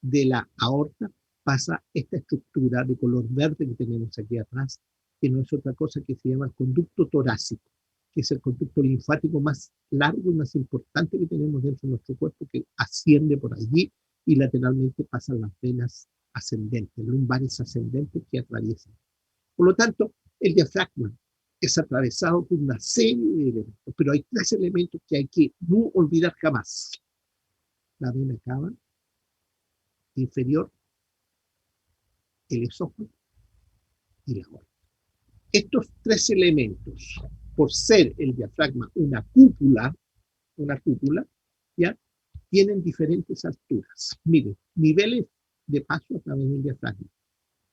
de la aorta pasa esta estructura de color verde que tenemos aquí atrás, que no es otra cosa que se llama el conducto torácico, que es el conducto linfático más largo y más importante que tenemos dentro de nuestro cuerpo, que asciende por allí y lateralmente pasan las venas ascendentes, lumbares ascendentes que atraviesan. Por lo tanto, el diafragma es atravesado por una serie de elementos, pero hay tres elementos que hay que no olvidar jamás. La vena cava inferior, el esófago y la aorta. Estos tres elementos, por ser el diafragma una cúpula, ¿ya?, tienen diferentes alturas. Miren, niveles de paso a través del diafragma.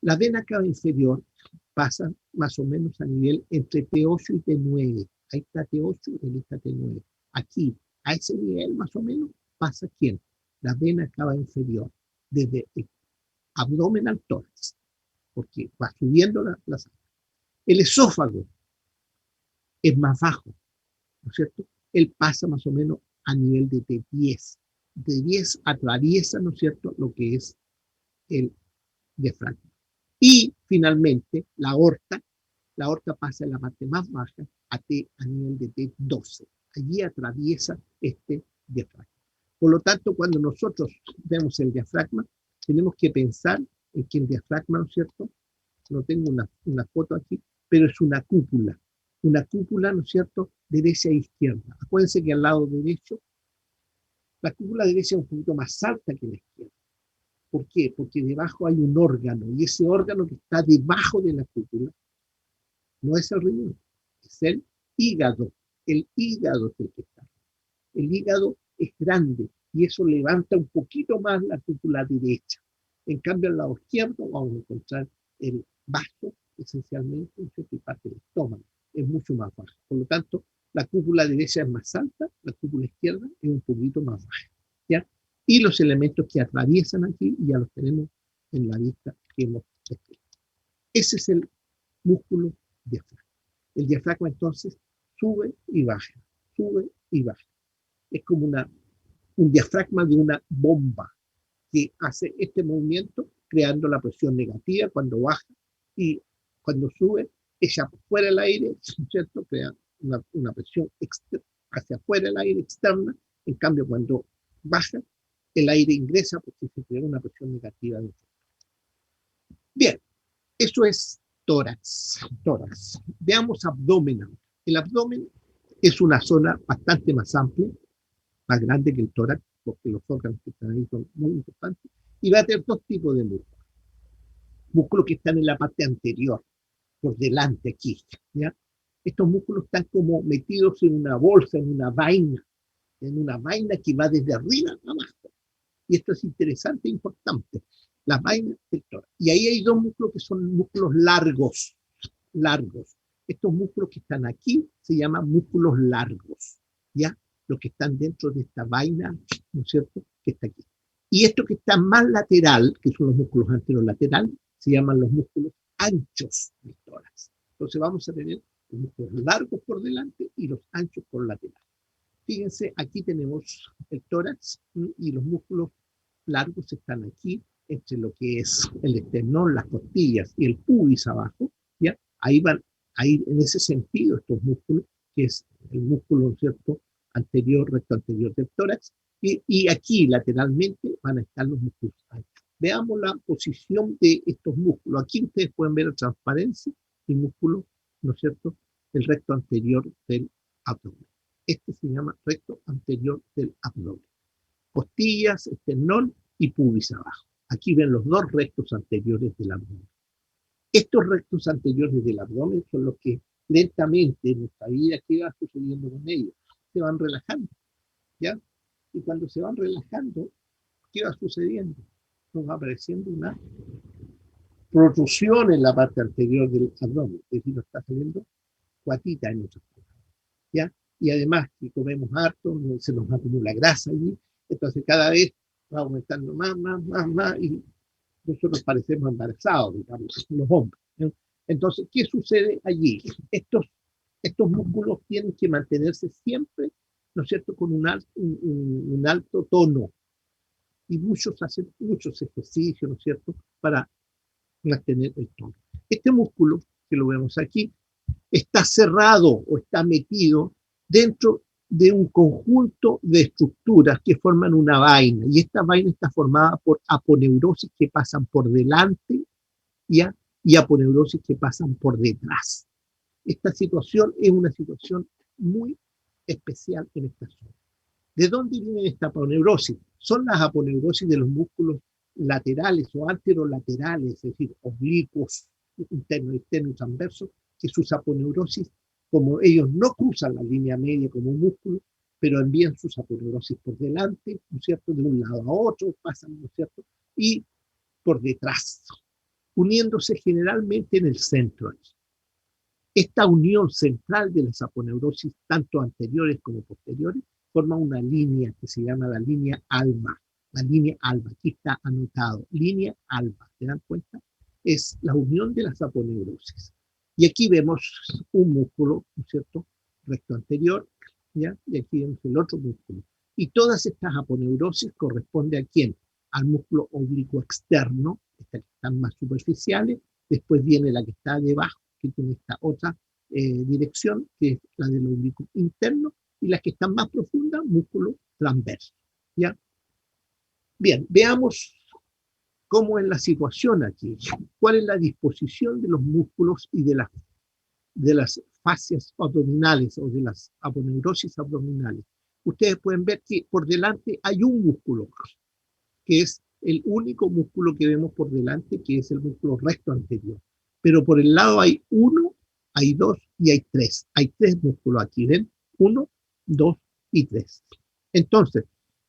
La vena cava inferior pasa más o menos a nivel entre T8 y T9. Ahí está T8 y ahí está T9. Aquí, a ese nivel más o menos, pasa ¿quién? La vena cava inferior, desde el abdomen al tórax, porque va subiendo la sangre. El esófago es más bajo, ¿no es cierto? Él pasa más o menos a nivel de T10. T10 atraviesa, ¿no es cierto?, lo que es el diafragma. Y finalmente, la aorta pasa en la parte más baja a nivel de T12. Allí atraviesa este diafragma. Por lo tanto, cuando nosotros vemos el diafragma, tenemos que pensar en que el diafragma, ¿no es cierto?, no tengo una foto aquí, pero es una cúpula, ¿no es cierto?, derecha e izquierda. Acuérdense que al lado derecho, la cúpula derecha es un poquito más alta que la izquierda. ¿Por qué? Porque debajo hay un órgano, y ese órgano que está debajo de la cúpula no es el riñón, es el hígado. El hígado es el que está. El hígado es grande, y eso levanta un poquito más la cúpula derecha. En cambio, al lado izquierdo vamos a encontrar el vaso, esencialmente, y parte del estómago. Es mucho más bajo. Por lo tanto, la cúpula derecha es más alta, la cúpula izquierda es un poquito más baja, ¿ya? Y los elementos que atraviesan aquí ya los tenemos en la vista que hemos escrito. Ese es el músculo diafragma. El diafragma entonces sube y baja, sube y baja. Es como un diafragma de una bomba que hace este movimiento creando la presión negativa cuando baja, y cuando sube, echa fuera el aire, ¿cierto?, crea una presión hacia afuera el aire externa. En cambio, cuando baja, el aire ingresa porque se crea una presión negativa dentro. Bien, eso es tórax. Veamos abdomen. El abdomen es una zona bastante más amplia, más grande que el tórax, porque los órganos que están ahí son muy importantes, y va a tener dos tipos de músculos. Músculos que están en la parte anterior, por delante aquí, ¿ya? Estos músculos están como metidos en una bolsa, en una vaina que va desde arriba a abajo. Y esto es interesante e importante, la vaina del tórax. Y ahí hay dos músculos que son músculos largos. Estos músculos que están aquí se llaman músculos largos, ¿ya? Los que están dentro de esta vaina, ¿no es cierto?, que está aquí. Y esto que está más lateral, que son los músculos anterolaterales, se llaman los músculos anchos del tórax. Entonces vamos a tener los músculos largos por delante y los anchos por lateral. Fíjense, aquí tenemos el tórax y los músculos largos están aquí, entre lo que es el esternón, las costillas y el pubis abajo, ¿ya? Ahí van, ahí en ese sentido estos músculos, que es el músculo, ¿cierto?, anterior, recto anterior del tórax, y aquí lateralmente van a estar los músculos anchos. Veamos la posición de estos músculos. Aquí ustedes pueden ver la transparencia del músculo, ¿no es cierto?, el recto anterior del abdomen. Este se llama recto anterior del abdomen. Costillas, esternón y pubis abajo. Aquí ven los dos rectos anteriores del abdomen. Estos rectos anteriores del abdomen son los que lentamente en nuestra vida, ¿qué va sucediendo con ellos? Se van relajando, ¿ya? Y cuando se van relajando, ¿qué va sucediendo? Nos va apareciendo una protrusión en la parte anterior del abdomen, es decir, nos está saliendo guatita en nuestras cosas, ¿ya? Y además que comemos harto, se nos acumula grasa allí, entonces cada vez va aumentando más, y nosotros parecemos embarazados, digamos, los hombres, ¿no? Entonces, ¿qué sucede allí? Estos músculos tienen que mantenerse siempre, ¿no es cierto?, con un alto tono. Y muchos hacen muchos ejercicios, ¿no es cierto?, para mantener el tono. Este músculo, que lo vemos aquí, está cerrado o está metido dentro de un conjunto de estructuras que forman una vaina, y esta vaina está formada por aponeurosis que pasan por delante, ¿ya?, y aponeurosis que pasan por detrás. Esta situación es una situación muy especial en esta zona. ¿De dónde viene esta aponeurosis? Son las aponeurosis de los músculos laterales o anterolaterales, es decir, oblicuos, interno, externo y transverso, que sus aponeurosis, como ellos no cruzan la línea media como un músculo, pero envían sus aponeurosis por delante, ¿no es cierto?, de un lado a otro, pasan, ¿no es cierto?, y por detrás, uniéndose generalmente en el centro aquí. Esta unión central de las aponeurosis, tanto anteriores como posteriores, forma una línea que se llama la línea alba. La línea alba, aquí está anotado, línea alba, ¿se dan cuenta? Es la unión de las aponeurosis. Y aquí vemos un músculo, ¿no es cierto?, recto anterior, ¿ya? Y aquí vemos el otro músculo. Y todas estas aponeurosis corresponden a quién? Al músculo oblicuo externo, estas que están más superficiales, después viene la que está debajo, que tiene esta otra dirección, que es la del oblicuo interno, y las que están más profundas, músculo transverso, ¿ya? Bien, veamos cómo es la situación aquí, cuál es la disposición de los músculos y de las fascias abdominales o de las aponeurosis abdominales. Ustedes pueden ver que por delante hay un músculo, que es el único músculo que vemos por delante, que es el músculo recto anterior. Pero por el lado hay uno, hay dos y hay tres. Hay tres músculos aquí, ¿ven? 1, 2 y 3. Entonces,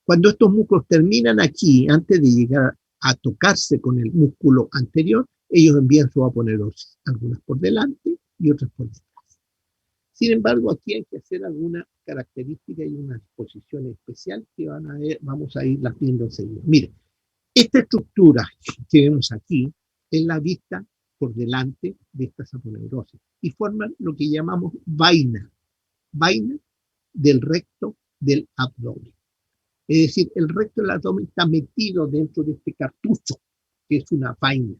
cuando estos músculos terminan aquí, antes de llegar a tocarse con el músculo anterior, ellos envían su aponeurosis, algunas por delante y otras por detrás. Sin embargo, aquí hay que hacer alguna característica y una disposición especial que vamos a irlas viendo enseguida. Miren, esta estructura que vemos aquí es la vista por delante de estas aponeurosis y forman lo que llamamos vaina del recto del abdomen. Es decir, el recto del abdomen está metido dentro de este cartucho, que es una vaina,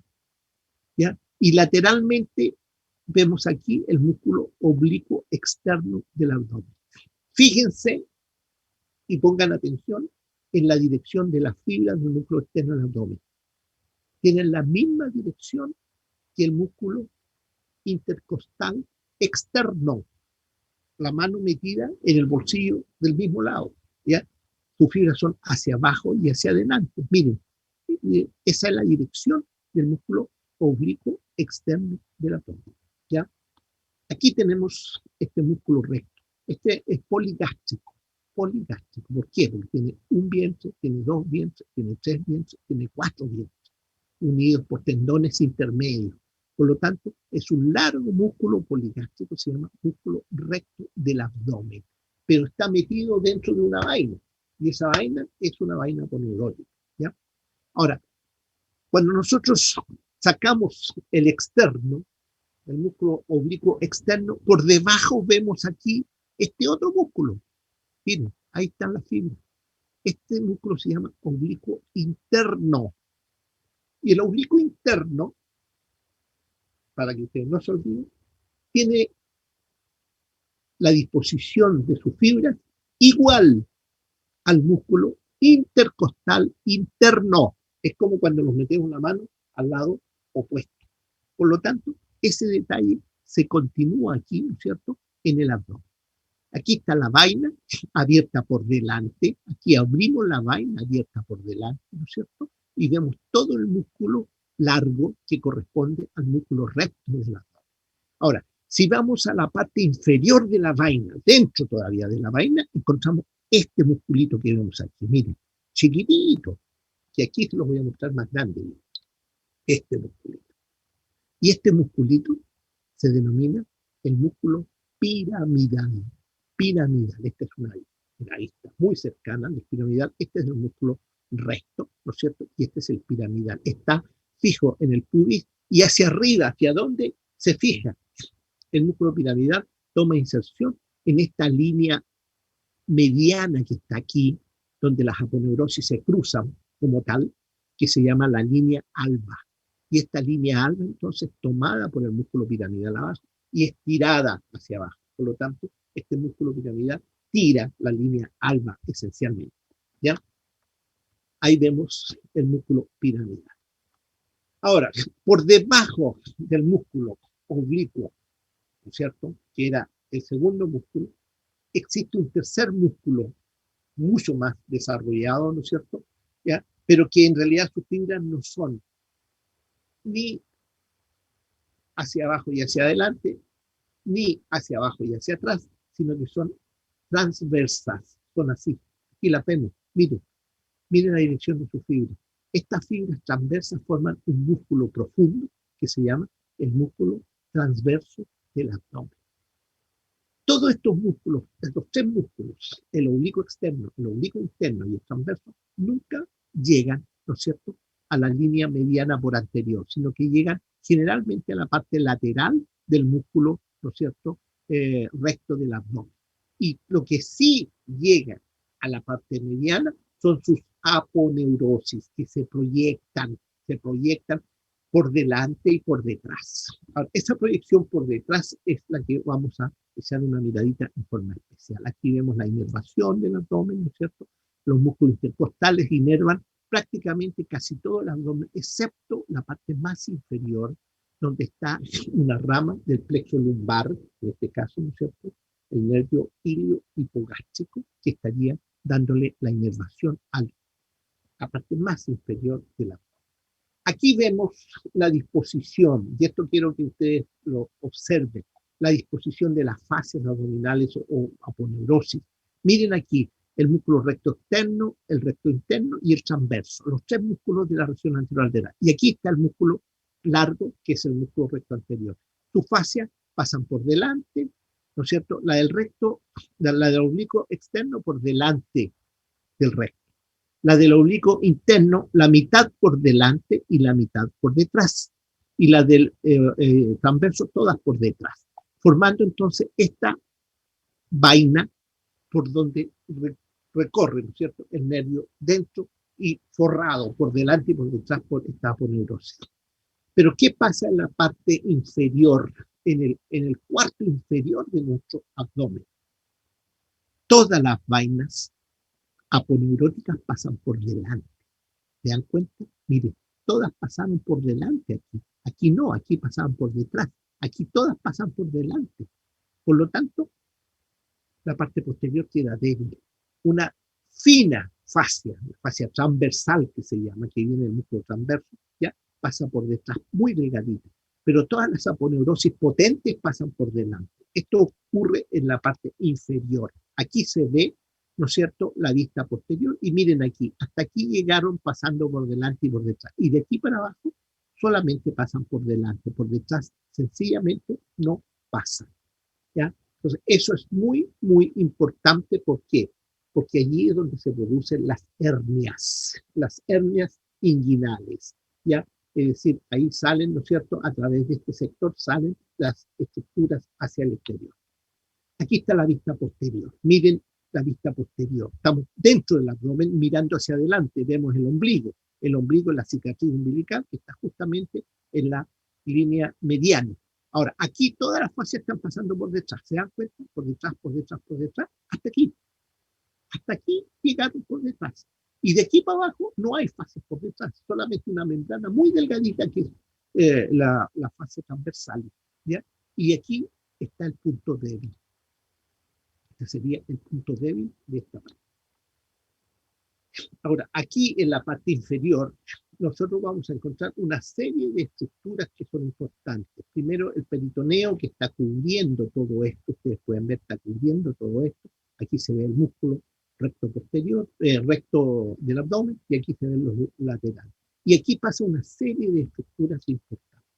¿ya? Y lateralmente vemos aquí el músculo oblicuo externo del abdomen. Fíjense y pongan atención en la dirección de las fibras del músculo externo del abdomen. Tienen la misma dirección que el músculo intercostal externo, la mano metida en el bolsillo del mismo lado, ¿ya? Sus fibras son hacia abajo y hacia adelante. Miren, esa es la dirección del músculo oblicuo externo del abdomen, ¿ya? Aquí tenemos este músculo recto. Este es poligástrico. Poligástrico. ¿Por qué? Porque tiene un vientre, tiene dos vientres, tiene tres vientres, tiene cuatro vientres, unidos por tendones intermedios. Por lo tanto, es un largo músculo poligástrico, se llama músculo recto del abdomen, pero está metido dentro de una vaina, y esa vaina es una vaina aponeurótica, ¿ya? Ahora, cuando nosotros sacamos el externo, el músculo oblicuo externo, por debajo vemos aquí este otro músculo. Miren, ahí están las fibras. Este músculo se llama oblicuo interno. Y el oblicuo interno, para que ustedes no se olviden, tiene la disposición de sus fibras igual al músculo intercostal interno. Es como cuando nos metemos la mano al lado opuesto. Por lo tanto, ese detalle se continúa aquí, ¿no es cierto?, en el abdomen. Aquí está la vaina abierta por delante. Aquí abrimos la vaina abierta por delante, ¿no es cierto? Y vemos todo el músculo largo que corresponde al músculo recto del abdomen. Ahora, si vamos a la parte inferior de la vaina, dentro todavía de la vaina, encontramos este musculito que vemos aquí. Miren, chiquitito, que aquí se lo voy a mostrar más grande. Este musculito. Y este musculito se denomina el músculo piramidal. Piramidal, esta es una vista muy cercana al piramidal. Este es el músculo recto, ¿no es cierto? Y este es el piramidal. Está fijo en el pubis y hacia arriba, ¿hacia dónde se fija? El músculo piramidal toma inserción en esta línea mediana que está aquí, donde las aponeurosis se cruzan como tal, que se llama la línea alba. Y esta línea alba, entonces, tomada por el músculo piramidal abajo y estirada hacia abajo. Por lo tanto, este músculo piramidal tira la línea alba esencialmente. ¿Ya? Ahí vemos el músculo piramidal. Ahora, por debajo del músculo oblicuo, ¿no es cierto?, que era el segundo músculo, existe un tercer músculo mucho más desarrollado, ¿no es cierto?, ¿ya?, pero que en realidad sus fibras no son ni hacia abajo y hacia adelante, ni hacia abajo y hacia atrás, sino que son transversas, son así. Aquí las vemos, miren la dirección de sus fibras. Estas fibras transversas forman un músculo profundo que se llama el músculo transverso del abdomen. Todos estos músculos, estos tres músculos, el oblicuo externo, el oblicuo interno y el transverso, nunca llegan, ¿no es cierto?, a la línea mediana por anterior, sino que llegan generalmente a la parte lateral del músculo, ¿no es cierto?, recto del abdomen. Y lo que sí llega a la parte mediana son sus aponeurosis, que se proyectan por delante y por detrás. Ahora, esa proyección por detrás es la que vamos a echar una miradita en forma especial. Aquí vemos la inervación del abdomen, ¿no es cierto? Los músculos intercostales inervan prácticamente casi todo el abdomen, excepto la parte más inferior, donde está una rama del plexo lumbar, en este caso, ¿no es cierto?, el nervio ilio hipogástrico, que estaría dándole la inervación a la parte más inferior del abdomen. Aquí vemos la disposición, y esto quiero que ustedes lo observen, la disposición de las fascias abdominales o aponeurosis. Miren aquí, el músculo recto externo, el recto interno y el transverso, los tres músculos de la región anterolateral. Y aquí está el músculo largo, que es el músculo recto anterior. Sus fascias pasan por delante, ¿no es cierto? La del recto, la del oblicuo externo por delante del recto. La del oblicuo interno, la mitad por delante y la mitad por detrás. Y la del transverso, todas por detrás. Formando entonces esta vaina por donde recorre, ¿no es cierto?, el nervio dentro y forrado por delante y por detrás por esta aponeurosis. Pero ¿qué pasa en la parte inferior, en el cuarto inferior de nuestro abdomen? Todas las vainas aponeuróticas pasan por delante. ¿Se dan cuenta? Miren, todas pasaron por delante aquí. Aquí no, aquí pasaban por detrás. Aquí todas pasan por delante. Por lo tanto, la parte posterior queda débil. Una fina fascia, la fascia transversal que se llama, que viene del músculo transverso, ya pasa por detrás, muy delgadita. Pero todas las aponeurosis potentes pasan por delante. Esto ocurre en la parte inferior. Aquí se ve, ¿no es cierto?, la vista posterior. Y miren aquí, hasta aquí llegaron pasando por delante y por detrás. Y de aquí para abajo solamente pasan por delante. Por detrás sencillamente no pasan. ¿Ya? Entonces, eso es muy, muy importante. ¿Por qué? Porque allí es donde se producen las hernias. Las hernias inguinales, ¿ya? Es decir, ahí salen, ¿no es cierto?, a través de este sector salen las estructuras hacia el exterior. Aquí está la vista posterior. Miren la vista posterior. Estamos dentro del abdomen mirando hacia adelante. Vemos el ombligo. El ombligo es la cicatriz umbilical que está justamente en la línea mediana. Ahora, aquí todas las fascias están pasando por detrás. ¿Se dan cuenta? Por detrás, por detrás, por detrás. Hasta aquí. Hasta aquí llegaron por detrás. Y de aquí para abajo no hay fascias por detrás. Solamente una membrana muy delgadita que es la fascia transversal. ¿Ya? Y aquí está el punto débil. Este sería el punto débil de esta parte. Ahora, aquí en la parte inferior, nosotros vamos a encontrar una serie de estructuras que son importantes. Primero, el peritoneo que está cubriendo todo esto. Ustedes pueden ver, está cubriendo todo esto. Aquí se ve el músculo recto posterior, recto del abdomen, y aquí se ven los laterales. Y aquí pasa una serie de estructuras importantes.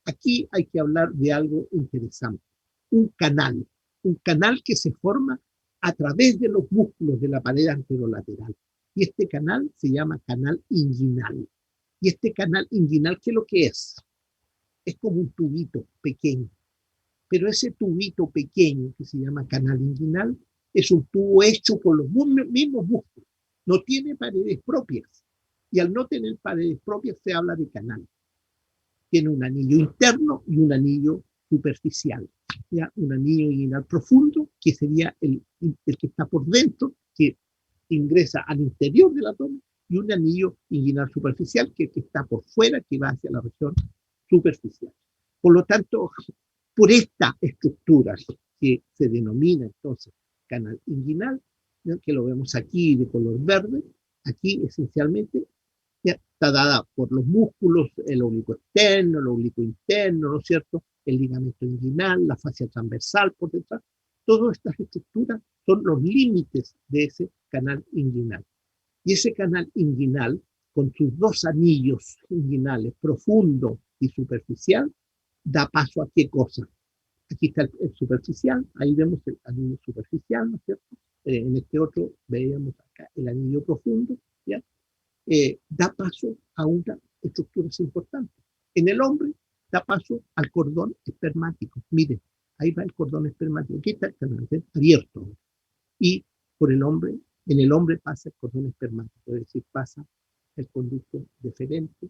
Aquí hay que hablar de algo interesante. Un canal que se forma a través de los músculos de la pared anterolateral. Y este canal se llama canal inguinal. Y este canal inguinal, ¿qué es lo que es? Es como un tubito pequeño. Pero ese tubito pequeño que se llama canal inguinal es un tubo hecho por los mismos músculos. No tiene paredes propias. Y al no tener paredes propias se habla de canal. Tiene un anillo interno y un anillo superficial. ¿Ya? Un anillo inguinal profundo, que sería el que está por dentro, que ingresa al interior del abdomen, y un anillo inguinal superficial, que está por fuera, que va hacia la región superficial. Por lo tanto, por esta estructura que se denomina entonces canal inguinal, ¿no?, que lo vemos aquí de color verde, aquí esencialmente ya está dada por los músculos, el oblicuo externo, el oblicuo interno, ¿no es cierto?, el ligamento inguinal, la fascia transversal por detrás. Todas estas estructuras son los límites de ese canal inguinal. Y ese canal inguinal, con sus dos anillos inguinales, profundo y superficial, da paso a qué cosa. Aquí está el superficial, ahí vemos el anillo superficial, ¿no es cierto? En este otro veíamos acá el anillo profundo, ¿ya? Da paso a unas estructuras importantes. En el hombre da paso al cordón espermático. Miren, ahí va el cordón espermático. Aquí está el canal abierto. Y por el hombre, en el hombre pasa el cordón espermático, es decir, pasa el conducto deferente,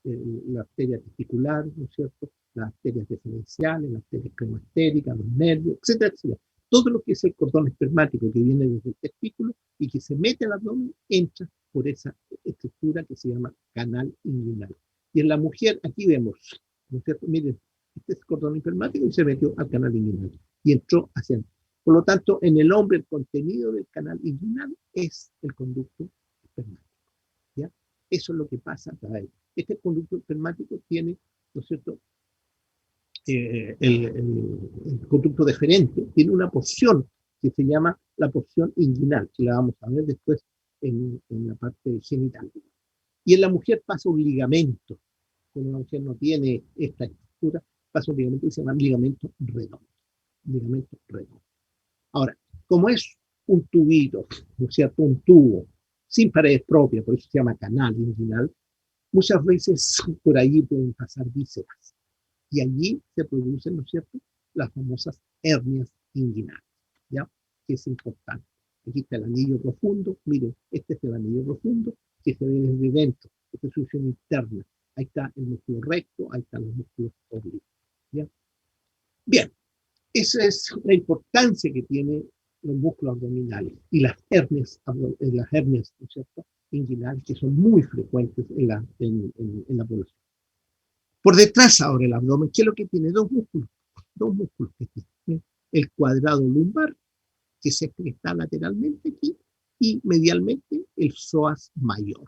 la arteria testicular, ¿no es cierto?, las arterias deferenciales, las arterias cremastéricas, los nervios, etcétera, etcétera. Todo lo que es el cordón espermático que viene desde el testículo y que se mete al abdomen, entra por esa estructura que se llama canal inguinal. Y en la mujer, aquí vemos, ¿no es cierto? Miren, este es el cordón espermático y se metió al canal inguinal y entró hacia adentro. Por lo tanto, en el hombre el contenido del canal inguinal es el conducto espermático. ¿Ya? Eso es lo que pasa a través. Este conducto espermático tiene, ¿no es cierto?, el conducto deferente tiene una porción que se llama la porción inguinal, que la vamos a ver después en la parte genital. Y en la mujer pasa un ligamento. Cuando la mujer no tiene esta estructura, pasa un ligamento que se llama ligamento redondo. Ligamento redondo. Ahora, como es un tubito, ¿no es cierto?, un tubo sin paredes propias, por eso se llama canal inguinal, muchas veces por allí pueden pasar vísceras. Y allí se producen, ¿no es cierto?, las famosas hernias inguinales, ¿ya? Que es importante. Aquí está el anillo profundo, miren, este es el anillo profundo que se ve desde dentro, esta es su sección interna. Ahí está el músculo recto, ahí están los músculos oblicuos, ¿ya? Bien, esa es la importancia que tienen los músculos abdominales y las hernias, ¿no es cierto?, inguinales, que son muy frecuentes en la población. Por detrás ahora el abdomen, ¿qué es lo que tiene? Dos músculos que tiene. El cuadrado lumbar, que es este que está lateralmente aquí, y medialmente el psoas mayor.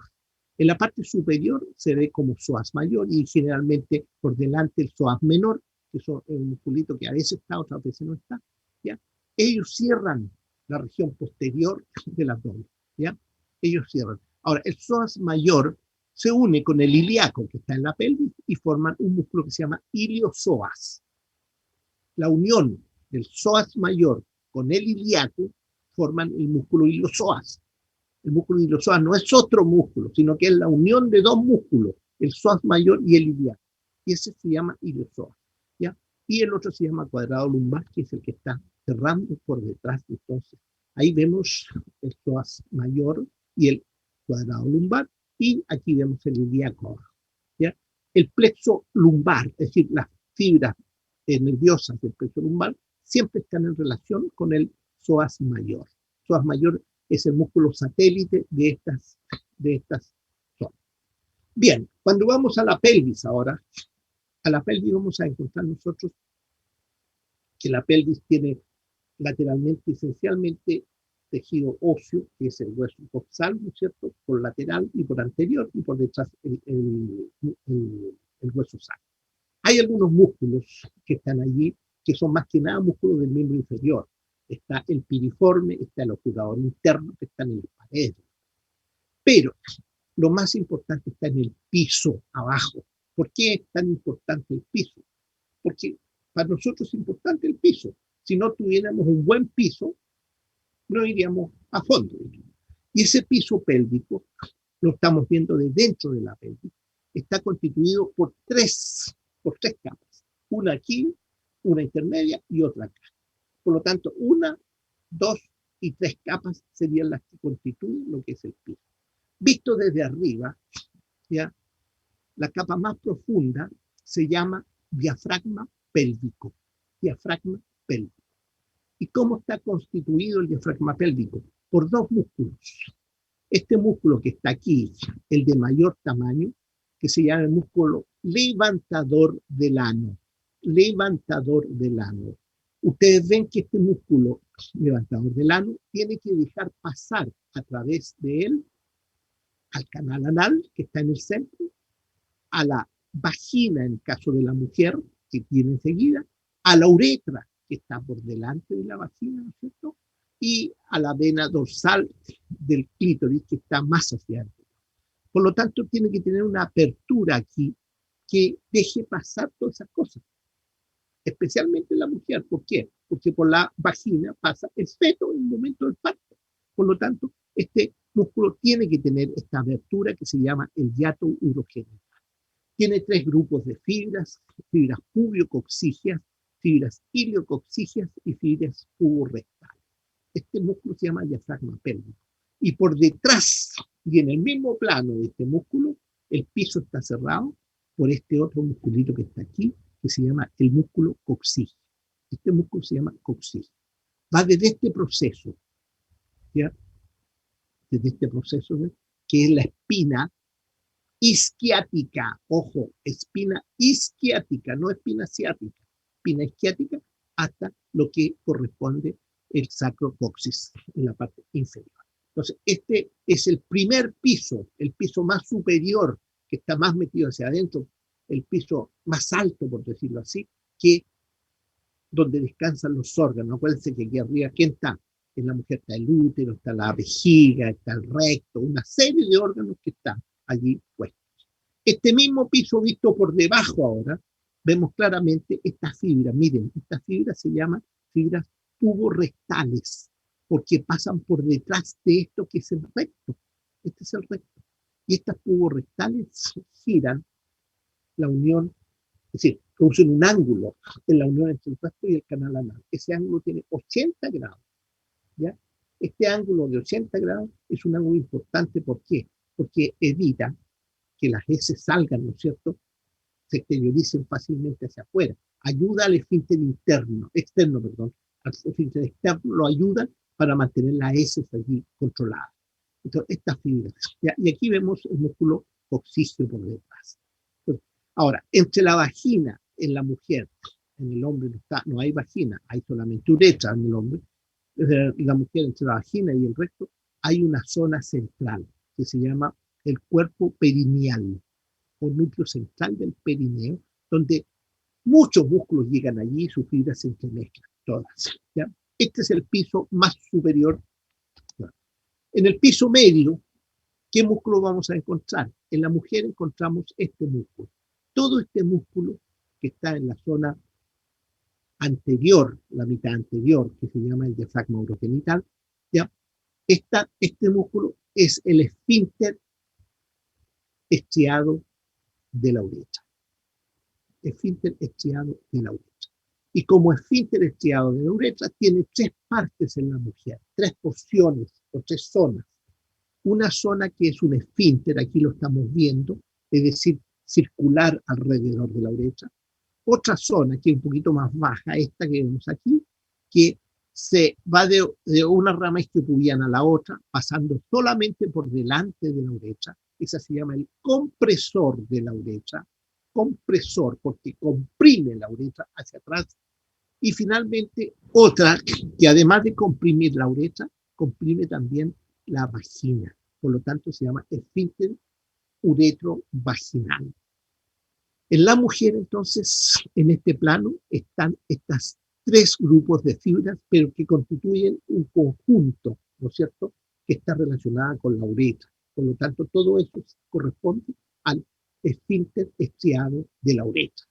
En la parte superior se ve como psoas mayor y generalmente por delante el psoas menor, que es un musculito que a veces está, otras veces no está, ¿ya? Ellos cierran la región posterior del abdomen, ¿ya? Ellos cierran. Ahora, el psoas mayor se une con el ilíaco que está en la pelvis y forman un músculo que se llama iliozoas. La unión del psoas mayor con el ilíaco forman el músculo iliozoas. El músculo de iliosoas no es otro músculo, sino que es la unión de dos músculos, el psoas mayor y el iliaco. Y ese se llama iliosoas, ¿ya? Y el otro se llama cuadrado lumbar, que es el que está cerrando por detrás. Entonces, ahí vemos el psoas mayor y el cuadrado lumbar, y aquí vemos el ilíaco, ¿ya? El plexo lumbar, es decir, las fibras nerviosas del plexo lumbar siempre están en relación con el psoas mayor. Psoas mayor es el músculo satélite de estas zonas. Bien, cuando vamos a la pelvis ahora, a la pelvis vamos a encontrar nosotros que la pelvis tiene lateralmente, esencialmente, tejido óseo, que es el hueso coxal, ¿no es cierto?, por lateral y por anterior, y por detrás el hueso sacro. Hay algunos músculos que están allí, que son más que nada músculos del miembro inferior. Está el piriforme, está el obturador interno, que están en las paredes. Pero lo más importante está en el piso, abajo. ¿Por qué es tan importante el piso? Porque para nosotros es importante el piso. Si no tuviéramos un buen piso, no iríamos a fondo. Y ese piso pélvico, lo estamos viendo de dentro de la pelvis, está constituido por tres capas. Una aquí, una intermedia y otra acá. Por lo tanto, una, dos y tres capas serían las que constituyen lo que es el piso. Visto desde arriba, ¿ya?, la capa más profunda se llama diafragma pélvico. Diafragma pélvico. ¿Y cómo está constituido el diafragma pélvico? Por dos músculos. Este músculo que está aquí, el de mayor tamaño, que se llama el músculo levantador del ano. Levantador del ano. Ustedes ven que este músculo levantador del ano tiene que dejar pasar a través de él al canal anal, que está en el centro, a la vagina, en el caso de la mujer, que tiene enseguida, a la uretra, que está por delante de la vagina, ¿no es cierto?, y a la vena dorsal del clítoris, que está más hacia adentro. Por lo tanto, tiene que tener una apertura aquí que deje pasar todas esas cosas, especialmente la mujer. ¿Por qué? Porque por la vagina pasa el feto en el momento del parto. Por lo tanto, este músculo tiene que tener esta abertura que se llama el hiato urogenital. Tiene tres grupos de fibras: fibras pubio-coccígeas, fibras iliococcígeas y fibras puborectales. Este músculo se llama diafragma pélvico. Y por detrás, y en el mismo plano de este músculo, el piso está cerrado por este otro musculito que está aquí, que se llama el músculo coccígeo. Este músculo se llama coccígeo. Va desde este proceso, ¿ya?, desde este proceso, ¿ves?, que es la espina isquiática. Ojo, espina isquiática, no espina ciática. Espina isquiática hasta lo que corresponde el sacrocoxis en la parte inferior. Entonces, este es el primer piso, el piso más superior, que está más metido hacia adentro, el piso más alto, por decirlo así, que donde descansan los órganos. Acuérdense que aquí arriba, ¿quién está? En la mujer está el útero, está la vejiga, está el recto, una serie de órganos que están allí puestos. Este mismo piso visto por debajo ahora, vemos claramente estas fibras. Miren, estas fibras se llaman fibras puborectales, porque pasan por detrás de esto que es el recto. Este es el recto. Y estas puborectales giran la unión, es decir, producen un ángulo en la unión entre el recto y el canal anal. Ese ángulo tiene 80 grados. ¿Ya? Este ángulo de 80 grados es un ángulo importante. ¿Por qué? Porque evita que las heces salgan, ¿no es cierto?, se exterioricen fácilmente hacia afuera. Ayuda al esfínter externo, al esfínter externo lo ayuda para mantener las heces allí controladas. Entonces, estas fibras. ¿Ya? Y aquí vemos el músculo coccígeo por detrás. Entonces, ahora, entre la vagina en la mujer, en el hombre no hay vagina, hay solamente uretra en el hombre. La mujer, entre la vagina y el recto, hay una zona central que se llama el cuerpo perineal, o núcleo central del perineo, donde muchos músculos llegan allí y sus fibras se entremezclan, todas. ¿Ya? Este es el piso más superior. En el piso medio, ¿qué músculo vamos a encontrar? En la mujer encontramos este músculo. Todo este músculo que está en la zona anterior, la mitad anterior, que se llama el diafragma urogenital, ¿ya?, Este músculo es el esfínter estriado de la uretra. Esfínter estriado de la uretra. Y como esfínter estriado de la uretra, tiene tres partes en la mujer, tres porciones o tres zonas. Una zona que es un esfínter, aquí lo estamos viendo, es decir, circular alrededor de la uretra. Otra zona que es un poquito más baja, esta que vemos aquí, que se va de una rama isquiopubiana a la otra, pasando solamente por delante de la uretra. Esa se llama el compresor de la uretra. Compresor, porque comprime la uretra hacia atrás. Y finalmente, otra que además de comprimir la uretra, comprime también la vagina. Por lo tanto, se llama esfínter uretrovaginal. En la mujer, entonces, en este plano, están estas tres grupos de fibras, pero que constituyen un conjunto, ¿no es cierto?, que está relacionada con la uretra. Por lo tanto, todo eso corresponde al esfínter estriado de la uretra.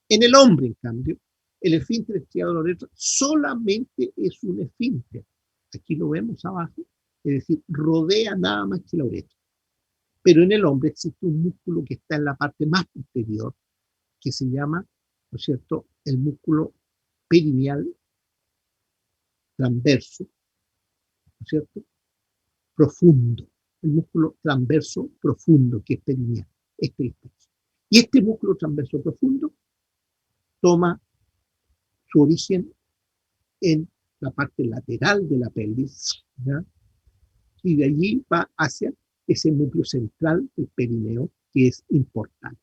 En el hombre, en cambio, el esfínter estriado de la uretra solamente es un esfínter. Aquí lo vemos abajo, es decir, rodea nada más que la uretra. Pero en el hombre existe un músculo que está en la parte más posterior, que se llama, ¿no es cierto?, el músculo perineal transverso, ¿no es cierto?, profundo, el músculo transverso profundo, que es perineal. Y este músculo transverso profundo toma su origen en la parte lateral de la pelvis, ¿ya? Y de allí va hacia ese núcleo central del perineo, que es importante,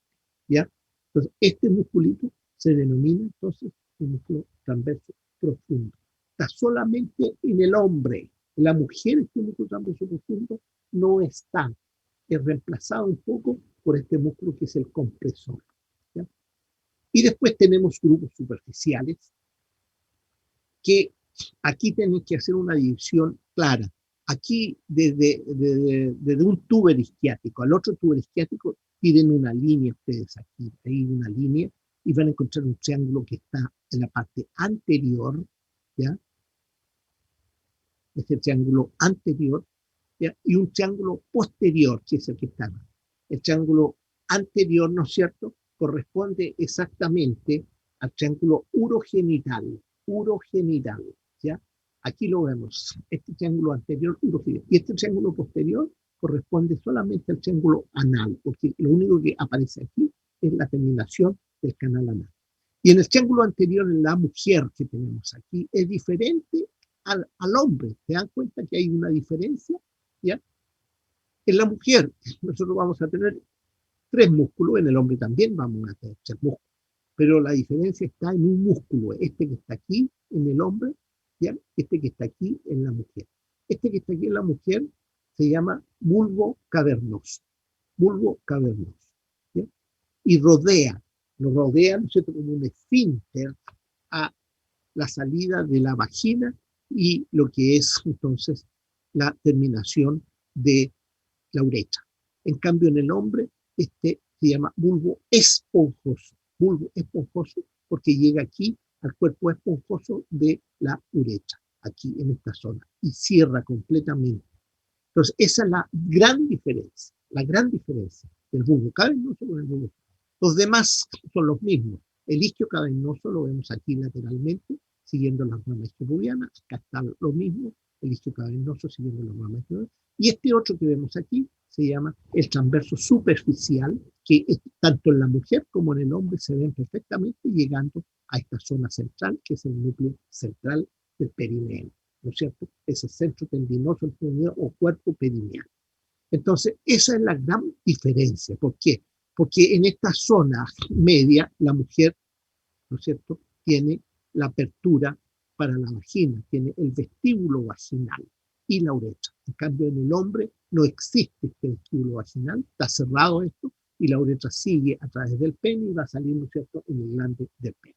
¿ya? Entonces, este musculito se denomina entonces el músculo transverso profundo. Está solamente en el hombre. En la mujer este músculo transverso profundo no está. Es reemplazado un poco por este músculo que es el compresor, ¿ya? Y después tenemos grupos superficiales que aquí tienen que hacer una división clara. Aquí, desde un tuber isquiático al otro tuber isquiático, tienen una línea ustedes aquí, hay una línea, y van a encontrar un triángulo que está en la parte anterior, ¿ya? Este triángulo anterior, ¿ya? Y un triángulo posterior, que es el que está acá. El triángulo anterior, ¿no es cierto?, corresponde exactamente al triángulo urogenital, ¿ya? Aquí lo vemos, este triángulo anterior, urogenital. Y este triángulo posterior corresponde solamente al triángulo anal, porque lo único que aparece aquí es la terminación del canal anal. Y en el triángulo anterior, en la mujer que tenemos aquí, es diferente al hombre. ¿Se dan cuenta que hay una diferencia? ¿Ya? En la mujer, nosotros vamos a tener tres músculos, en el hombre también vamos a tener tres músculos, pero la diferencia está en un músculo, este que está aquí en el hombre, ¿ya? Este que está aquí en la mujer. Este que está aquí en la mujer se llama bulbo cavernoso, ¿ya? Y lo rodea, ¿no es cierto?, como un esfínter a la salida de la vagina y lo que es entonces la terminación de la uretra. En cambio, en el hombre, este se llama bulbo esponjoso porque llega aquí al cuerpo esponjoso de la uretra, aquí en esta zona, y cierra completamente. Entonces, esa es la gran diferencia del bulbo cavernoso con el bulbo. Los demás son los mismos. El isquio cavernoso lo vemos aquí lateralmente, siguiendo las ramas isquiopubianas. Acá está lo mismo, el isquio cavernoso siguiendo las ramas isquiopubianas. Y este otro que vemos aquí se llama el transverso superficial, que tanto en la mujer como en el hombre se ven perfectamente llegando a esta zona central, que es el núcleo central del perineo, ¿no es cierto? Ese centro tendinoso del perineo o cuerpo perineal. Entonces, esa es la gran diferencia. ¿Por qué? Porque en esta zona media, la mujer, ¿no es cierto?, tiene la apertura para la vagina, tiene el vestíbulo vaginal y la uretra. En cambio, en el hombre no existe este vestíbulo vaginal, está cerrado esto, y la uretra sigue a través del pene y va a salir, ¿no es cierto?, en el glande del pene.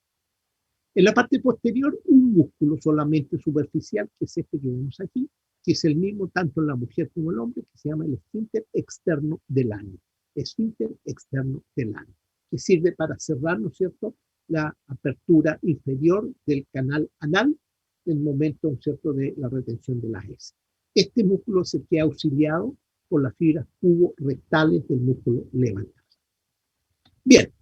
En la parte posterior, un músculo solamente superficial, que es este que vemos aquí, que es el mismo tanto en la mujer como en el hombre, que se llama el esfínter externo del ano. Esfínter externo del ano, que sirve para cerrar, ¿no es cierto?, la apertura inferior del canal anal en el momento, ¿no es cierto?, de la retención de las heces. Este músculo es el que ha auxiliado por las fibras cubo-rectales del músculo levantar. Bien,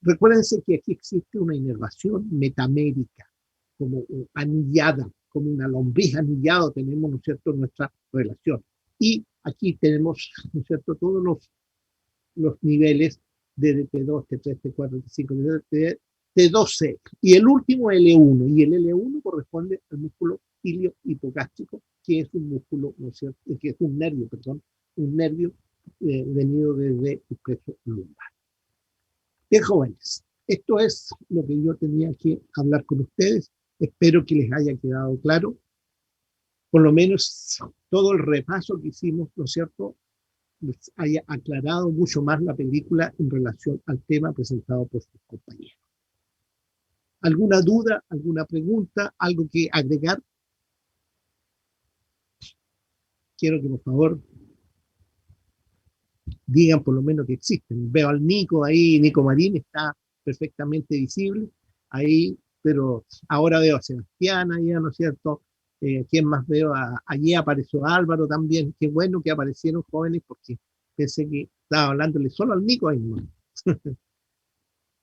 recuérdense que aquí existe una inervación metamérica, como anillada, como una lombriz anillada tenemos, ¿no es cierto?, nuestra relación. Y aquí tenemos, ¿no es cierto?, todos los niveles de T2, T3, T4, T5, T12. Y el último L1. Y el L1 corresponde al músculo ilio-hipogástrico, que es un músculo, ¿no es cierto?, que es un nervio, perdón, un nervio venido desde el plexo lumbar. Bien, jóvenes, esto es lo que yo tenía que hablar con ustedes. Espero que les haya quedado claro, por lo menos todo el repaso que hicimos, ¿no es cierto?, les haya aclarado mucho más la película en relación al tema presentado por sus compañeros. ¿Alguna duda, alguna pregunta, algo que agregar? Quiero que por favor digan por lo menos que existen. Veo al Nico ahí, Nico Marín está perfectamente visible ahí, pero ahora veo a Sebastián allá, ¿no es cierto? ¿Quién más veo? Allí apareció Álvaro también. Qué bueno que aparecieron jóvenes porque pensé que estaba hablándole solo al Nico ahí, ¿no?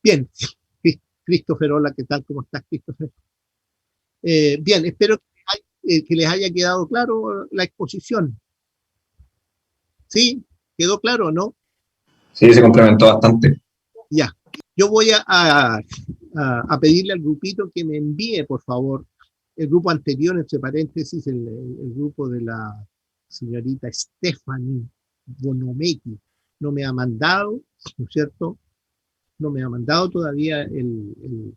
Bien, Christopher, hola, ¿qué tal? ¿Cómo estás, Christopher? Bien, espero que les haya quedado claro la exposición. ¿Sí? ¿Quedó claro o no? Sí, se complementó bastante. Ya. Yo voy a pedirle al grupito que me envíe, por favor, el grupo anterior, entre paréntesis, el grupo de la señorita Stephanie Bonometti. No me ha mandado, ¿no es cierto? No me ha mandado todavía el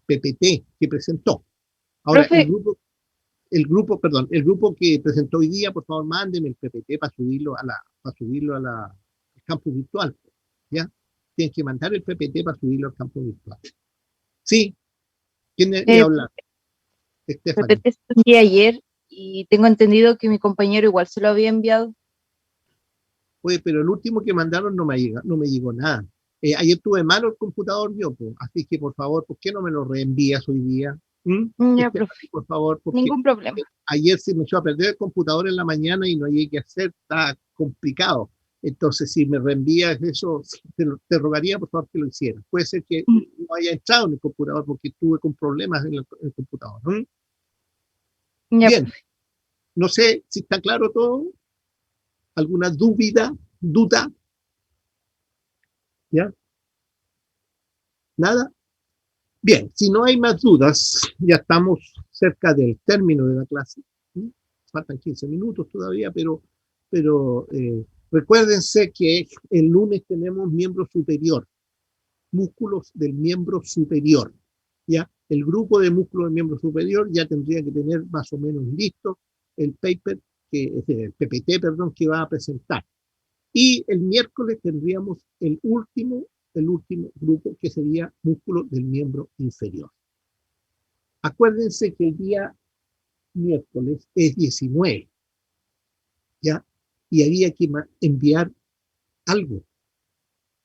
PPT que presentó. Ahora, Profe, el grupo que presentó hoy día, por favor, mándeme el PPT para subirlo al campus virtual, ¿ya? Tienen que mandar el PPT para subirlo al campus virtual. Sí, ¿quién le habla? Stephanie. PPT se envié ayer y tengo entendido que mi compañero igual se lo había enviado. Oye, pero el último que mandaron no me llegó nada. Ayer tuve malo el computador yo, pues, así que por favor, ¿por qué no me lo reenvías hoy día? Ya, profe, Por favor, porque ningún problema. ayer se me echó a perder el computador en la mañana y no hay que hacer, está complicado. Entonces, si me reenvías eso, te rogaría por favor que lo hicieras. Puede ser que no haya entrado en el computador porque estuve con problemas en el computador. Ya, Bien, profe. no sé si está claro todo. ¿Alguna duda? ¿Ya? ¿Nada? Bien, si no hay más dudas, ya estamos cerca del término de la clase. Faltan 15 minutos todavía, pero recuérdense que el lunes tenemos miembro superior, músculos del miembro superior. ¿Ya? El grupo de músculos del miembro superior ya tendría que tener más o menos listo el paper, el PPT, perdón, que va a presentar. Y el miércoles tendríamos el último grupo, que sería músculo del miembro inferior. Acuérdense que el día miércoles es 19, ¿ya? Y había que enviar algo.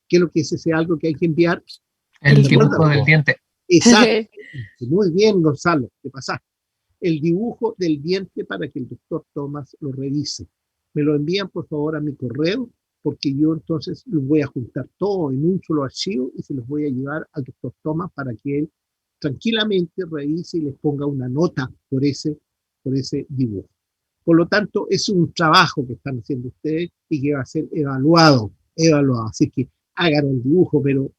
¿Qué es lo que es ese algo que hay que enviar? El El dibujo dibujo. del diente. Exacto. Muy bien, Gonzalo, ¿qué pasa? El dibujo del diente para que el doctor Thomas lo revise. Me lo envían, por favor, a mi correo, porque yo entonces los voy a juntar todo en un solo archivo y se los voy a llevar al doctor Thomas para que él tranquilamente revise y les ponga una nota por ese dibujo. Por lo tanto, es un trabajo que están haciendo ustedes y que va a ser evaluado. Así que hagan un dibujo, pero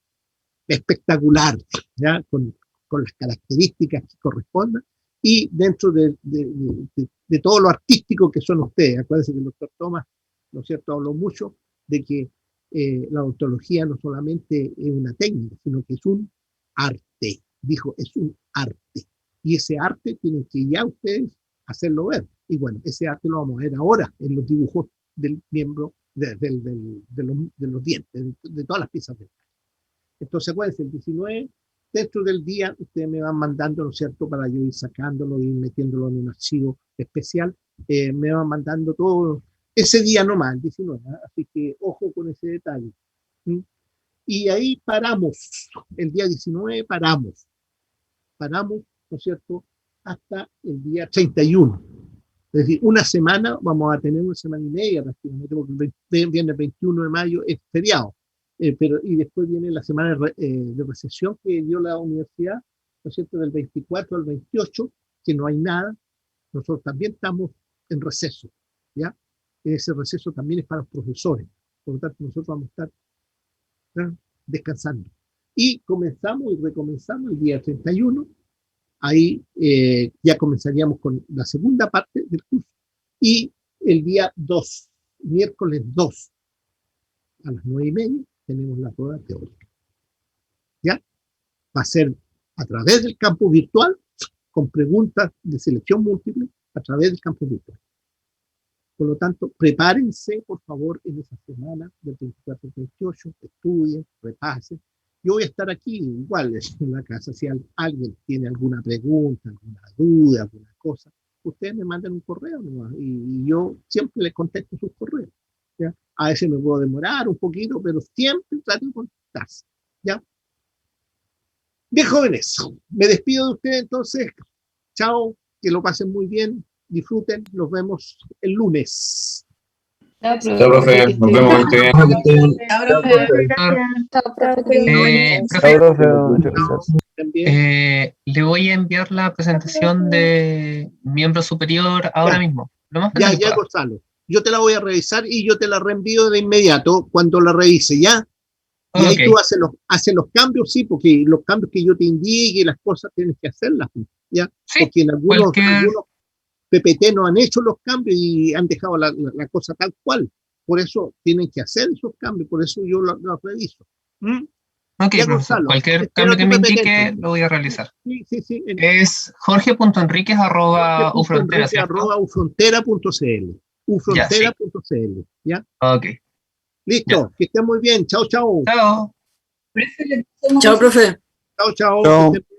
espectacular, ¿ya? Con las características que correspondan y dentro de todo lo artístico que son ustedes. Acuérdense que el doctor Thomas, ¿no es cierto?, habló mucho de que la odontología no solamente es una técnica, sino que es un arte. Dijo, es un arte. Y ese arte tienen que ya ustedes hacerlo ver. Y bueno, ese arte lo vamos a ver ahora en los dibujos del miembro, de los dientes, de todas las piezas del. Entonces, acuérdense, el 19, dentro del día, ustedes me van mandando, ¿no es cierto?, para yo ir sacándolo, ir metiéndolo en un archivo especial, me van mandando todo ese día nomás, el 19, ¿eh? Así que ojo con ese detalle. ¿Mm? Y ahí paramos, el día 19 paramos, ¿no es cierto?, hasta el día 31. Es decir, una semana, vamos a tener una semana y media prácticamente, porque viene el 21 de mayo, es feriado. Y después viene la semana de recesión que dio la universidad, ¿no es cierto?, del 24 al 28, que no hay nada. Nosotros también estamos en receso, ¿ya? Ese receso también es para los profesores. Por lo tanto, nosotros vamos a estar, ¿ya?, descansando. Y comenzamos y recomenzamos el día 31. Ahí ya comenzaríamos con la segunda parte del curso. Y el día 2, miércoles 2, a las 9:30, tenemos la prueba teórica. ¿Ya? Va a ser a través del campus virtual, con preguntas de selección múltiple, a través del campus virtual. Por lo tanto, prepárense, por favor, en esa semana del 24 al 28, estudien, repasen. Yo voy a estar aquí igual en la casa. Si alguien tiene alguna pregunta, alguna duda, alguna cosa, ustedes me mandan un correo nomás, y yo siempre les contesto sus correos, ¿ya? A veces me puedo demorar un poquito, pero siempre trato de contestarse, ¿ya? Bien, jóvenes, me despido de ustedes entonces. Chao, que lo pasen muy bien, disfruten, nos vemos el lunes. Chao, profe. Nos vemos, que esté bien. Chao, profe. Chao, profe. Profe, muchas gracias. También. Le voy a enviar la presentación de miembro superior ahora Ya. mismo. Lo más Ya, pronto que ya, pueda. Gonzalo. Yo te la voy a revisar y yo te la reenvío de inmediato cuando la revise, ¿ya? Y ahí Ok. tú haces los cambios, sí, porque los cambios que yo te indique, las cosas tienes que hacerlas, ¿ya? Sí, Porque en algunos cualquier... PPT no han hecho los cambios y han dejado la cosa tal cual. Por eso tienen que hacer esos cambios, por eso yo los reviso. ¿Mm? Ok, Ya, profesor. Gonzalo, Cualquier espero cambio que tu me PPT indique entonces. lo voy a realizar. Sí. Es jorge.enriquez@ufrontera, ¿cierto? ufrontera.cl. Ya, sí. Ufrontera.cl. ¿Ya? Ok. Listo, que estén muy bien. Chao, chao. Chao. Chao, profe. Chao, chao. Chao. Que estén bien.